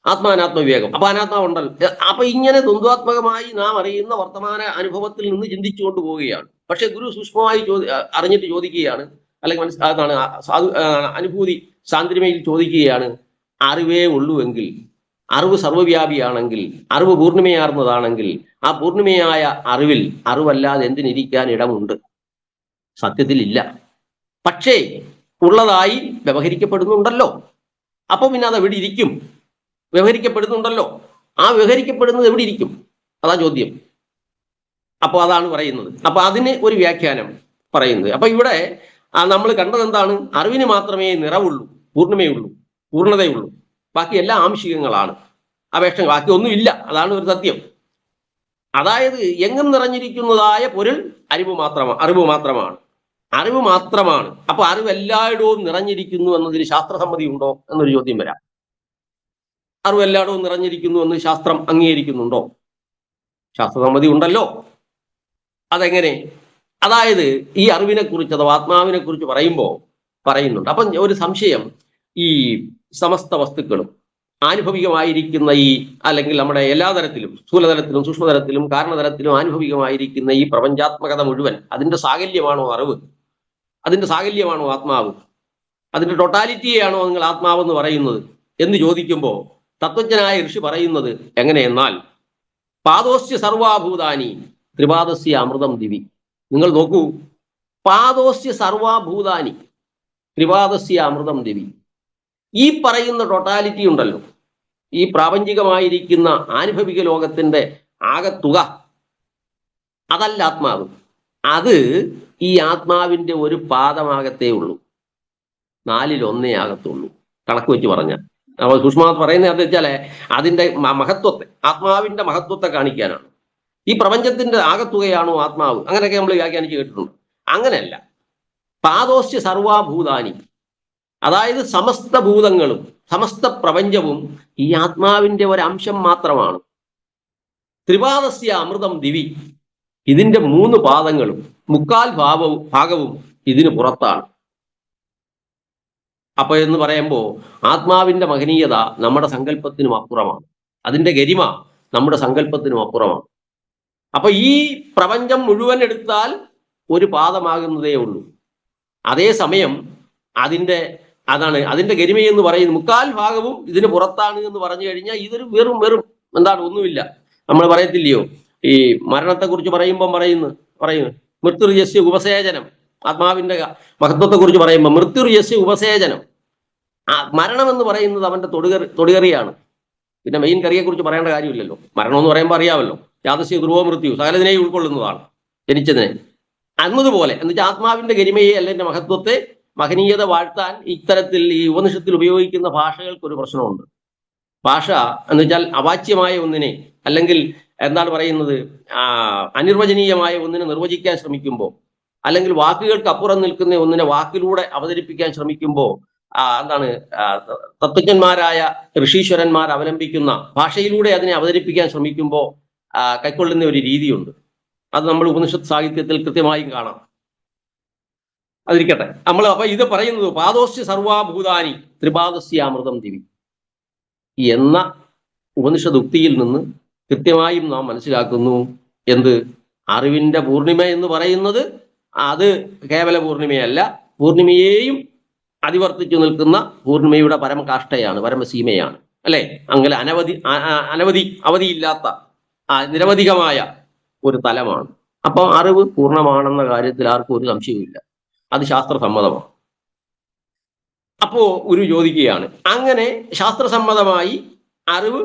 ആത്മാനാത്മ വിവേകം, അപ്പൊ അനാത്മാവുണ്ടല്ലോ. അപ്പൊ ഇങ്ങനെ ദ്വന്ദ്വാത്മകമായി നാം അറിയുന്ന വർത്തമാന അനുഭവത്തിൽ നിന്ന് ചിന്തിച്ചുകൊണ്ട് പോവുകയാണ്. പക്ഷെ ഗുരു സൂക്ഷ്മമായി അറിഞ്ഞിട്ട് ചോദിക്കുകയാണ്, അല്ലെങ്കിൽ അനുഭൂതി സാന്ദ്രമയിൽ ചോദിക്കുകയാണ്, അറിവേ ഉള്ളുവെങ്കിൽ, അറിവ് സർവ്വവ്യാപിയാണെങ്കിൽ, അറിവ് പൂർണ്ണിമയാർന്നതാണെങ്കിൽ, ആ പൂർണ്ണിമയായ അറിവിൽ അറിവല്ലാതെ എന്തിനിരിക്കാൻ ഇടമുണ്ട്? സത്യത്തിൽ ഇല്ല. പക്ഷേ ഉള്ളതായി വ്യവഹരിക്കപ്പെടുന്നുണ്ടല്ലോ. അപ്പൊ പിന്നെ അത് എവിടെ ഇരിക്കും? വ്യവഹരിക്കപ്പെടുന്നുണ്ടല്ലോ. ആ വ്യവഹരിക്കപ്പെടുന്നത് എവിടെ ഇരിക്കും? അതാ ചോദ്യം. അപ്പൊ അതാണ് പറയുന്നത്. അപ്പൊ അതിന് ഒരു വ്യാഖ്യാനം പറയുന്നത്. അപ്പൊ ഇവിടെ നമ്മൾ കണ്ടത് എന്താണ്? അറിവിന് മാത്രമേ നിറവുള്ളൂ, പൂർണ്ണിമയുള്ളൂ, പൂർണ്ണതയുള്ളൂ. ബാക്കി എല്ലാ ആംശികങ്ങളാണ്, അപേക്ഷ ബാക്കി ഒന്നുമില്ല. അതാണ് ഒരു സത്യം. അതായത് എങ്ങും നിറഞ്ഞിരിക്കുന്നതായ പൊരുൾ അറിവ് മാത്രമാണ്. അറിവ് മാത്രമാണ്. അപ്പൊ അറിവ് എല്ലായിടവും നിറഞ്ഞിരിക്കുന്നു എന്നതിന് ശാസ്ത്രസമ്മതി ഉണ്ടോ എന്നൊരു ചോദ്യം വരാം. അറിവ് എല്ലായിടവും നിറഞ്ഞിരിക്കുന്നു എന്ന് ശാസ്ത്രം അംഗീകരിക്കുന്നുണ്ടോ? ശാസ്ത്രസമ്മതി ഉണ്ടല്ലോ. അതെങ്ങനെ? അതായത് ഈ അറിവിനെ കുറിച്ച് അഥവാ ആത്മാവിനെ കുറിച്ച് പറയുന്നുണ്ട്. അപ്പം ഒരു സംശയം, ഈ സമസ്ത വസ്തുക്കളും ആനുഭവികമായിരിക്കുന്ന ഈ, അല്ലെങ്കിൽ നമ്മുടെ എല്ലാ തരത്തിലും, സ്ഥൂലതലത്തിലും സൂക്ഷ്മതലത്തിലും കാരണതലത്തിലും ആനുഭവികമായിരിക്കുന്ന ഈ പ്രപഞ്ചാത്മകത മുഴുവൻ അതിന്റെ സാകല്യമാണോ അറിവ്? അതിന്റെ സാകല്യമാണോ ആത്മാവ്? അതിന്റെ ടോട്ടാലിറ്റിയെയാണോ നിങ്ങൾ ആത്മാവെന്ന് പറയുന്നത് എന്ന് ചോദിക്കുമ്പോൾ തത്വജ്ഞനായ ഋഷി പറയുന്നത് എങ്ങനെയെന്നാൽ, പാദോസ്യ സർവാഭൂതാനി ത്രിപാദസ്യ അമൃതം ദിവി. നിങ്ങൾ നോക്കൂ, പാദോസ്യ സർവാഭൂതാനി ത്രിപാദസ്യ അമൃതം ദിവി. ഈ പറയുന്ന ടോട്ടാലിറ്റി ഉണ്ടല്ലോ, ഈ പ്രാപഞ്ചികമായിരിക്കുന്ന ആനുഭവിക ലോകത്തിന്റെ ആകത്തുക, അതല്ല ആത്മാവ്. അത് ഈ ആത്മാവിന്റെ ഒരു പാദമാകത്തേ ഉള്ളൂ, 4/1 ആകത്തുള്ളൂ. കണക്ക് വെച്ച് പറഞ്ഞാൽ നമ്മൾ സൂക്ഷ്മ പറയുന്നത് എന്താ വെച്ചാൽ അതിന്റെ മഹത്വത്തെ, ആത്മാവിന്റെ മഹത്വത്തെ കാണിക്കാനാണ്. ഈ പ്രപഞ്ചത്തിന്റെ ആകത്തുകയാണോ ആത്മാവ്? അങ്ങനെയൊക്കെ നമ്മൾ വ്യാഖ്യാനിച്ച് കേട്ടിട്ടുണ്ട്. അങ്ങനെയല്ല. പാദോസ്യ സർവാഭൂതാനി, അതായത് സമസ്ത ഭൂതങ്ങളും സമസ്ത പ്രപഞ്ചവും ഈ ആത്മാവിന്റെ ഒരംശം മാത്രമാണ്. ത്രിപാദസ്യ അമൃതം ദിവി, ഇതിന്റെ 3 പാദങ്ങളും 3/4 ഭാഗവും ഇതിന് പുറത്താണ്. അപ്പൊ എന്ന് പറയുമ്പോൾ ആത്മാവിന്റെ മഹനീയത നമ്മുടെ സങ്കല്പത്തിനും അപ്പുറമാണ്, അതിന്റെ ഗരിമ നമ്മുടെ സങ്കല്പത്തിനും അപ്പുറമാണ്. അപ്പൊ ഈ പ്രപഞ്ചം മുഴുവൻ എടുത്താൽ ഒരു പാദമാകുന്നതേ ഉള്ളൂ. അതേസമയം അതിന്റെ ഗരിമയെന്ന് പറയുന്നത് 3/4 ഭാഗവും ഇതിന് പുറത്താണ് എന്ന് പറഞ്ഞു കഴിഞ്ഞാൽ ഇതൊരു വെറും ഒന്നുമില്ല. നമ്മൾ പറയത്തില്ലയോ, ഈ മരണത്തെക്കുറിച്ച് പറയുമ്പോൾ പറയുന്നു മൃത്യുർയസ്യ ഉപസേചനം. ആത്മാവിന്റെ മഹത്വത്തെ കുറിച്ച് പറയുമ്പോൾ മൃത്യുർയസ്യ ഉപസേചനം. മരണം എന്ന് പറയുന്നത് അവന്റെ തൊടുകറിയാണ്. പിന്നെ മെയിൻ കറിയെ കുറിച്ച് പറയേണ്ട കാര്യമില്ലല്ലോ. മരണം എന്ന് പറയുമ്പോൾ അറിയാമല്ലോ, യാദസ്യ ധ്രുവോ മൃത്യു, സകലതിനെയും ഉൾക്കൊള്ളുന്നതാണ്, ജനിച്ചതിനെ. എന്നതുപോലെ എന്ന് വെച്ചാൽ ആത്മാവിന്റെ ഗരിമയെ അല്ലെങ്കിൽ മഹത്വത്തെ, മഹനീയത വാഴ്ത്താൻ ഇത്തരത്തിൽ ഈ ഉപനിഷത്തിൽ ഉപയോഗിക്കുന്ന ഭാഷകൾക്ക് ഒരു പ്രശ്നമുണ്ട്. ഭാഷ എന്ന് വെച്ചാൽ അവാച്യമായ ഒന്നിനെ, അല്ലെങ്കിൽ അനിർവചനീയമായ ഒന്നിനെ നിർവചിക്കാൻ ശ്രമിക്കുമ്പോൾ, അല്ലെങ്കിൽ വാക്കുകൾക്ക് അപ്പുറം നിൽക്കുന്ന ഒന്നിനെ വാക്കിലൂടെ അവതരിപ്പിക്കാൻ ശ്രമിക്കുമ്പോൾ തത്വജ്ഞന്മാരായ ഋഷീശ്വരന്മാർ അവലംബിക്കുന്ന ഭാഷയിലൂടെ അതിനെ അവതരിപ്പിക്കാൻ ശ്രമിക്കുമ്പോൾ കൈക്കൊള്ളുന്ന ഒരു രീതിയുണ്ട്. അത് നമ്മൾ ഉപനിഷത്ത് സാഹിത്യത്തിൽ കൃത്യമായും കാണാം. അതിരിക്കട്ടെ. അപ്പൊ ഇത് പറയുന്നത് പാദോസ്യ സർവാഭൂതാനി ത്രിപാദസ്യ അമൃതം ദിവി എന്ന ഉപനിഷദ് ഉക്തിയിൽ നിന്ന് കൃത്യമായും നാം മനസ്സിലാക്കുന്നു അറിവിന്റെ പൂർണിമ എന്ന് പറയുന്നത് അത് കേവല പൂർണിമയല്ല, പൂർണിമയെയും അതിവർത്തിച്ചു നിൽക്കുന്ന പൂർണിമയുടെ പരമകാഷ്ഠയാണ്, പരമസീമയാണ്, അല്ലെ? അങ്ങനെ അവധിയില്ലാത്ത നിരവധികമായ ഒരു തലമാണ്. അപ്പൊ അറിവ് പൂർണ്ണമാണെന്ന കാര്യത്തിൽ ആർക്കും ഒരു സംശയവുമില്ല, അത് ശാസ്ത്രസമ്മതമാണ്. അപ്പോ ഗുരു ചോദിക്കുകയാണ്, അങ്ങനെ ശാസ്ത്രസമ്മതമായി അറിവ്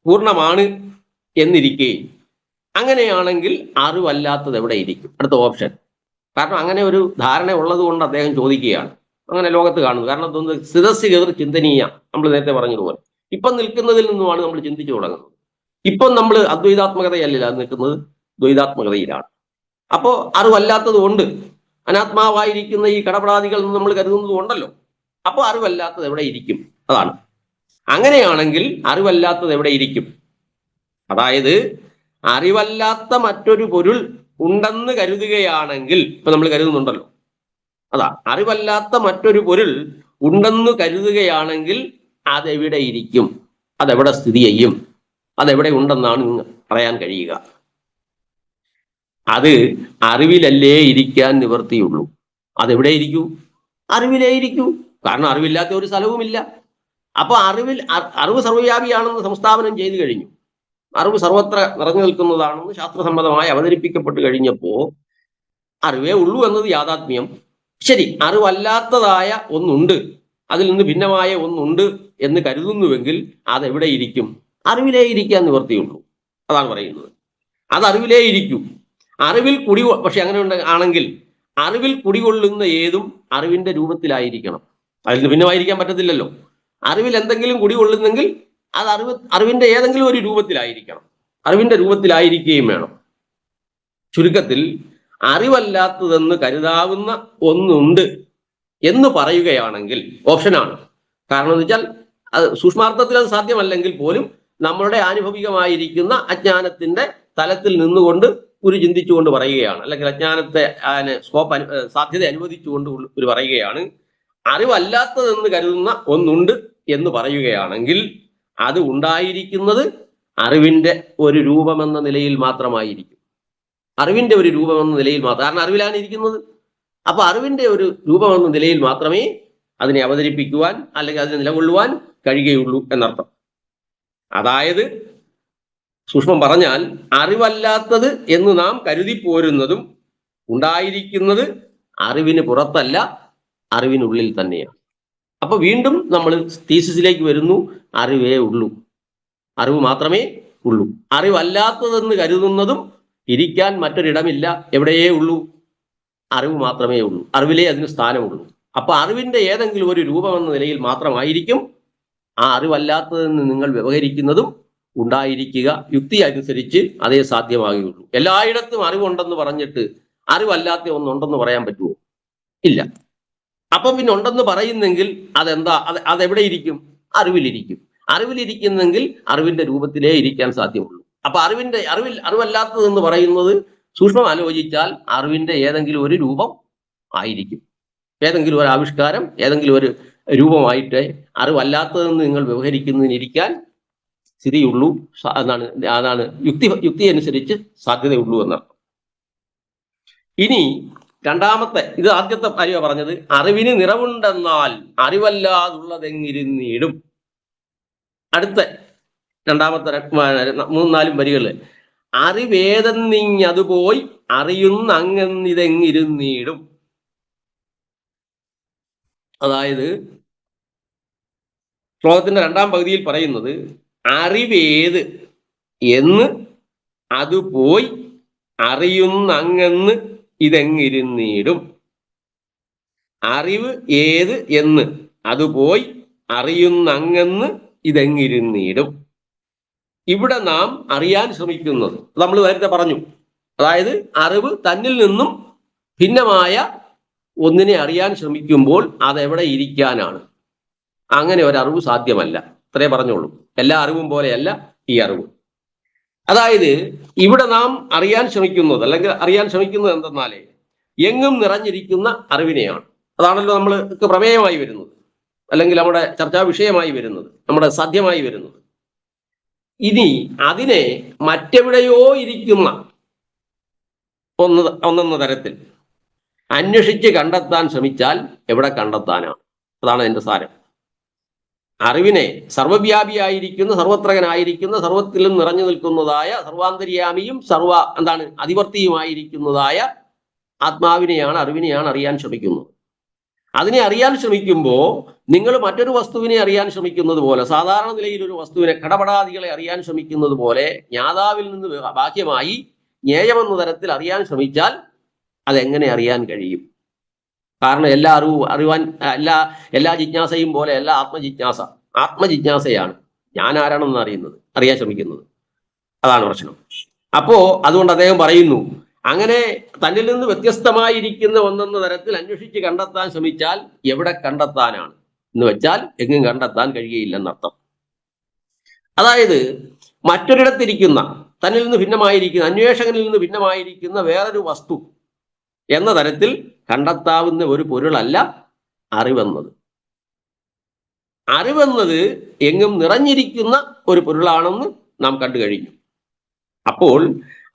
പൂർണ്ണമാണ് എന്നിരിക്കെ അങ്ങനെയാണെങ്കിൽ അറിവല്ലാത്തത് എവിടെ ഇരിക്കും? അടുത്ത ഓപ്ഷൻ. കാരണം അങ്ങനെ ഒരു ധാരണ ഉള്ളത് കൊണ്ട് അദ്ദേഹം ചോദിക്കുകയാണ്. അങ്ങനെ ലോകത്ത് കാണുന്നത്. കാരണം തോന്നുന്നത് സ്ഥിതസ്ഥിതിർ ചിന്തനീയ, നമ്മൾ നേരത്തെ പറഞ്ഞതുപോലെ ഇപ്പം നിൽക്കുന്നതിൽ നിന്നുമാണ് നമ്മൾ ചിന്തിച്ചു തുടങ്ങുന്നത്. ഇപ്പം നമ്മൾ അദ്വൈതാത്മകതയല്ല നിൽക്കുന്നത്, ദ്വൈതാത്മകതയിലാണ്. അപ്പോൾ അറിവല്ലാത്തത് കൊണ്ട്, അനാത്മാവായിരിക്കുന്ന ഈ കടപടാദികൾ നമ്മൾ കരുതുന്നത് കൊണ്ടല്ലോ. അപ്പോൾ അറിവല്ലാത്തത് എവിടെ ഇരിക്കും? അതാണ്. അങ്ങനെയാണെങ്കിൽ അറിവല്ലാത്തത് എവിടെ ഇരിക്കും? അതായത് അറിവല്ലാത്ത മറ്റൊരു പൊരുൾ ഉണ്ടെന്ന് കരുതുകയാണെങ്കിൽ, ഇപ്പൊ നമ്മൾ കരുതുന്നുണ്ടല്ലോ, അതാ അറിവല്ലാത്ത മറ്റൊരു പൊരുൾ ഉണ്ടെന്ന് കരുതുകയാണെങ്കിൽ അതെവിടെ ഇരിക്കും? അതെവിടെ സ്ഥിതി ചെയ്യും? അതെവിടെ ഉണ്ടെന്നാണ് പറയാൻ കഴിയുക? അത് അറിവിലല്ലേ ഇരിക്കാൻ നിവർത്തിയുള്ളൂ. അതെവിടെ ഇരിക്കൂ? അറിവിലേ ഇരിക്കൂ. കാരണം അറിവില്ലാത്ത ഒരു സ്ഥലവുമില്ല. അപ്പൊ അറിവ് സർവ്വവ്യാപിയാണെന്ന് സംസ്ഥാപനം ചെയ്തു കഴിഞ്ഞു. അറിവ് സർവത്ര നിറഞ്ഞു നിൽക്കുന്നതാണെന്ന് ശാസ്ത്രസമ്മതമായി അവതരിപ്പിക്കപ്പെട്ട് കഴിഞ്ഞപ്പോ അറിവേ ഉള്ളൂ എന്നത് യാഥാത്മ്യം. ശരി, അറിവല്ലാത്തതായ ഒന്നുണ്ട്, അതിൽ നിന്ന് ഭിന്നമായ ഒന്നുണ്ട് എന്ന് കരുതുന്നുവെങ്കിൽ അതെവിടെ ഇരിക്കും? അറിവിലേ ഇരിക്കാൻ നിവർത്തിയുള്ളൂ. അതാണ് പറയുന്നത്. അത് അറിവിലേ ഇരിക്കൂ. അറിവിൽ പക്ഷെ അങ്ങനെ ആണെങ്കിൽ അറിവിൽ കുടികൊള്ളുന്ന ഏതും അറിവിന്റെ രൂപത്തിലായിരിക്കണം. അതിൽ നിന്ന് ഭിന്നമായിരിക്കാൻ പറ്റത്തില്ലല്ലോ. അറിവിൽ എന്തെങ്കിലും കുടികൊള്ളുന്നെങ്കിൽ അത് അറിവിന്റെ ഏതെങ്കിലും ഒരു രൂപത്തിലായിരിക്കണം. അറിവിന്റെ രൂപത്തിലായിരിക്കുകയും വേണം. ചുരുക്കത്തിൽ അറിവല്ലാത്തതെന്ന് കരുതാവുന്ന ഒന്നുണ്ട് എന്ന് പറയുകയാണെങ്കിൽ ഓപ്ഷനാണ്. കാരണം എന്ന് വെച്ചാൽ അത് സൂക്ഷ്മാർത്ഥത്തിൽ അത് സാധ്യമല്ലെങ്കിൽ പോലും നമ്മളുടെ ആനുഭവികമായിരിക്കുന്ന അജ്ഞാനത്തിന്റെ തലത്തിൽ നിന്നുകൊണ്ട് ഒരു ചിന്തിച്ചുകൊണ്ട് പറയുകയാണ്, അല്ലെങ്കിൽ അജ്ഞാനത്തെ സാധ്യത അനുവദിച്ചുകൊണ്ട് ഒരു പറയുകയാണ്. അറിവല്ലാത്തതെന്ന് കരുതുന്ന ഒന്നുണ്ട് എന്ന് പറയുകയാണെങ്കിൽ അത് ഉണ്ടായിരിക്കുന്നത് അറിവിന്റെ ഒരു രൂപമെന്ന നിലയിൽ മാത്രമായിരിക്കും. അറിവിന്റെ ഒരു രൂപമെന്ന നിലയിൽ മാത്രം, കാരണം അറിവിലാണ് ഇരിക്കുന്നത്. അപ്പൊ അറിവിന്റെ ഒരു രൂപമെന്ന നിലയിൽ മാത്രമേ അതിനെ അവതരിപ്പിക്കുവാൻ അല്ലെങ്കിൽ അതിനെ നിലകൊള്ളുവാൻ കഴിയുകയുള്ളൂ എന്നർത്ഥം. അതായത് സൂക്ഷ്മം പറഞ്ഞാൽ അറിവല്ലാത്തത് എന്ന് നാം കരുതിപ്പോരുന്നതും ഉണ്ടായിരിക്കുന്നത് അറിവിന് പുറത്തല്ല, അറിവിനുള്ളിൽ തന്നെയാണ്. അപ്പൊ വീണ്ടും നമ്മൾ തീസിസിലേക്ക് വരുന്നു. അറിവേ ഉള്ളൂ, അറിവ് മാത്രമേ ഉള്ളൂ. അറിവല്ലാത്തതെന്ന് കരുതുന്നതും ഇരിക്കാൻ മറ്റൊരിടമില്ല, എവിടെയേ ഉള്ളൂ, അറിവ് മാത്രമേ ഉള്ളൂ, അറിവിലേ അതിന് സ്ഥാനമുള്ളൂ. അപ്പൊ അറിവിന്റെ ഏതെങ്കിലും ഒരു രൂപമെന്ന നിലയിൽ മാത്രമായിരിക്കും ആ അറിവല്ലാത്തതെന്ന് നിങ്ങൾ വ്യവഹരിക്കുന്നതും ഉണ്ടായിരിക്കുക. യുക്തി അനുസരിച്ച് അതേ സാധ്യമാകുകയുള്ളൂ. എല്ലായിടത്തും അറിവുണ്ടെന്ന് പറഞ്ഞിട്ട് അറിവല്ലാത്ത ഒന്നുണ്ടെന്ന് പറയാൻ പറ്റുമോ? ഇല്ല. അപ്പൊ പിന്നെ ഉണ്ടെന്ന് പറയുന്നെങ്കിൽ അതെന്താ? അതെവിടെ ഇരിക്കും? അറിവിലിരിക്കും. അറിവിലിരിക്കുന്നെങ്കിൽ അറിവിന്റെ രൂപത്തിലേ ഇരിക്കാൻ സാധ്യമുള്ളൂ. അപ്പൊ അറിവല്ലാത്തതെന്ന് പറയുന്നത് സൂക്ഷ്മം ആലോചിച്ചാൽ അറിവിന്റെ ഏതെങ്കിലും ഒരു രൂപം ആയിരിക്കും, ഏതെങ്കിലും ഒരു ആവിഷ്കാരം, ഏതെങ്കിലും ഒരു രൂപമായിട്ട് അറിവല്ലാത്തതെന്ന് നിങ്ങൾ വ്യവഹരിക്കുന്നതിനിരിക്കാൻ സ്ഥിതിയുള്ളൂ. അതാണ് യുക്തി അനുസരിച്ച് സാധ്യതയുള്ളൂ എന്നർത്ഥം. ഇനി രണ്ടാമത്തെ, ഇത് ആദ്യത്തെ കാര്യമാണ് പറഞ്ഞത്. അറിവിന് നിറവുണ്ടെന്നാൽ അറിവല്ലാതുള്ളതെങ്ങിരുന്നീടും. അടുത്ത രണ്ടാമത്തെ 3-4 വരികള് അറിവേതെന്നിങ്ങതു പോയി അറിയുന്ന അങ്ങെന്നിതെങ്ങിരുന്നീടും. അതായത് ശ്ലോകത്തിന്റെ 2-ാം പകുതിയിൽ പറയുന്നത് അറിവേത് എന്ന് അത് പോയി അറിയുന്ന അങ്ങെന്ന് ഇതെങ്ങിരുന്നീടും. അറിവ് ഏത് എന്ന് അത് പോയി അറിയുന്ന അങ്ങെന്ന് ഇതെങ്ങിരുന്നീടും. ഇവിടെ നാം അറിയാൻ ശ്രമിക്കുന്നത് നമ്മൾ നേരത്തെ പറഞ്ഞു. അതായത് അറിവ് തന്നിൽ നിന്നും ഭിന്നമായ ഒന്നിനെ അറിയാൻ ശ്രമിക്കുമ്പോൾ അതെവിടെ ഇരിക്കാനാണ്? അങ്ങനെ ഒരറിവ് സാധ്യമല്ല. അത്രേ പറഞ്ഞോളൂ. എല്ലാ അറിവും പോലെയല്ല ഈ അറിവ്. അതായത് ഇവിടെ നാം അറിയാൻ ശ്രമിക്കുന്നത്, അല്ലെങ്കിൽ അറിയാൻ ശ്രമിക്കുന്നത് എന്തെന്നാലേ എങ്ങും നിറഞ്ഞിരിക്കുന്ന അറിവിനെയാണ്. അതാണല്ലോ നമ്മൾക്ക് പ്രമേയമായി വരുന്നത്, അല്ലെങ്കിൽ നമ്മുടെ ചർച്ചാ വിഷയമായി വരുന്നത്, നമ്മുടെ സാധ്യമായി വരുന്നത്. ഇനി അതിനെ മറ്റെവിടെയോ ഇരിക്കുന്ന ഒന്നെന്ന തരത്തിൽ അന്വേഷിച്ച് കണ്ടെത്താൻ ശ്രമിച്ചാൽ എവിടെ കണ്ടെത്താനാണ്? അതാണ് അതിന്റെ സാരം. അറിവിനെ സർവവ്യാപിയായിരിക്കുന്ന, സർവത്രകനായിരിക്കുന്ന, സർവത്തിലും നിറഞ്ഞു നിൽക്കുന്നതായ, സർവാന്തര്യാമിയും അതിവർത്തിയുമായിരിക്കുന്നതായ ആത്മാവിനെയാണ്, അറിവിനെയാണ് അറിയാൻ ശ്രമിക്കുന്നത്. അതിനെ അറിയാൻ ശ്രമിക്കുമ്പോൾ നിങ്ങൾ മറ്റൊരു വസ്തുവിനെ അറിയാൻ ശ്രമിക്കുന്നത് പോലെ, സാധാരണ നിലയിൽ ഒരു വസ്തുവിനെ, ഘടപടാദികളെ അറിയാൻ ശ്രമിക്കുന്നത് പോലെ ജ്ഞാതാവിൽ നിന്ന് ബാഹ്യമായി ജ്ഞേയമെന്ന തരത്തിൽ അറിയാൻ ശ്രമിച്ചാൽ അതെങ്ങനെ അറിയാൻ കഴിയും? കാരണം എല്ലാ അറിവാൻ എല്ലാ ജിജ്ഞാസയും പോലെ അല്ല ആത്മജിജ്ഞാസയാണ് ഞാൻ ആരാണെന്ന് അറിയാൻ ശ്രമിക്കുന്നത്. അതാണ് പ്രശ്നം. അപ്പോ അതുകൊണ്ട് അദ്ദേഹം പറയുന്നു, അങ്ങനെ തന്നിൽ നിന്ന് വ്യത്യസ്തമായിരിക്കുന്ന ഒന്നെന്ന തരത്തിൽ അന്വേഷിച്ച് കണ്ടെത്താൻ ശ്രമിച്ചാൽ എവിടെ കണ്ടെത്താനാണ് എന്ന് വെച്ചാൽ എങ്ങും കണ്ടെത്താൻ കഴിയുകയില്ലെന്നർത്ഥം. അതായത് മറ്റൊരിടത്തിരിക്കുന്ന, തന്നിൽ നിന്ന് ഭിന്നമായിരിക്കുന്ന, അന്വേഷകനിൽ നിന്ന് ഭിന്നമായിരിക്കുന്ന വേറൊരു വസ്തു എന്ന തരത്തിൽ കണ്ടെത്താവുന്ന ഒരു പൊരുളല്ല അറിവെന്നത്. അറിവെന്നത് എങ്ങും നിറഞ്ഞിരിക്കുന്ന ഒരു പൊരുളാണെന്ന് നാം കണ്ടു കഴിഞ്ഞു. അപ്പോൾ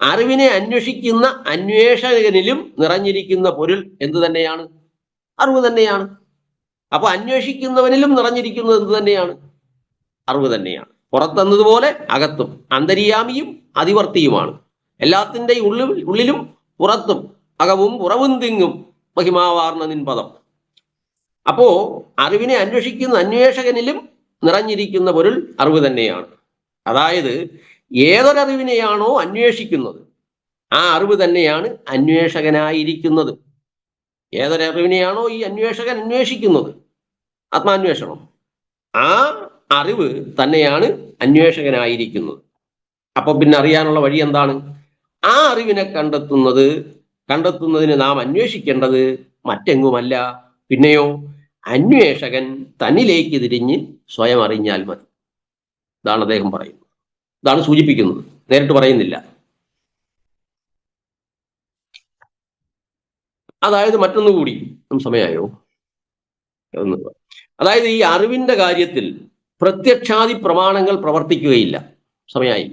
അറിവിനെ അന്വേഷിക്കുന്ന അന്വേഷകനിലും നിറഞ്ഞിരിക്കുന്ന പൊരുൾ എന്തു തന്നെയാണ്? അറിവ് തന്നെയാണ്. അപ്പൊ അന്വേഷിക്കുന്നവനിലും നിറഞ്ഞിരിക്കുന്നത് എന്ത് തന്നെയാണ്? അറിവ് തന്നെയാണ്. പുറത്തെന്നതുപോലെ അകത്തും അന്തര്യാമിയും അതിവർത്തിയുമാണ്. എല്ലാത്തിൻ്റെയും ഉള്ളിലും പുറത്തും അകവും പുറവും തിങ്ങും മഹിമാവാർന്ന നിൻപദം. അപ്പോ അറിവിനെ അന്വേഷിക്കുന്ന അന്വേഷകനിലും നിറഞ്ഞിരിക്കുന്ന പൊരുൾ അറിവ് തന്നെയാണ്. അതായത് ഏതൊരറിവിനെയാണോ അന്വേഷിക്കുന്നത് ആ അറിവ് തന്നെയാണ് അന്വേഷകനായിരിക്കുന്നത്. ഏതൊരറിവിനെയാണോ ഈ അന്വേഷകൻ അന്വേഷിക്കുന്നത്, ആത്മാന്വേഷണം, ആ അറിവ് തന്നെയാണ് അന്വേഷകനായിരിക്കുന്നത്. അപ്പൊ പിന്നെ അറിയാനുള്ള വഴി എന്താണ്? ആ അറിവിനെ കണ്ടെത്തുന്നത് കണ്ടെത്തുന്നതിന് നാം അന്വേഷിക്കേണ്ടത് മറ്റെങ്ങുമല്ല, പിന്നെയോ അന്വേഷകൻ തന്നിലേക്ക് തിരിഞ്ഞ് സ്വയം അറിഞ്ഞാൽ മതി. ഇതാണ് അദ്ദേഹം പറയുന്നത്, ഇതാണ് സൂചിപ്പിക്കുന്നത്, നേരിട്ട് പറയുന്നില്ല. അതായത് മറ്റൊന്നുകൂടി, സമയമായോ? അതായത് ഈ അറിവിന്റെ കാര്യത്തിൽ പ്രത്യക്ഷാദി പ്രമാണങ്ങൾ പ്രവർത്തിക്കുകയില്ല. സമയമായി.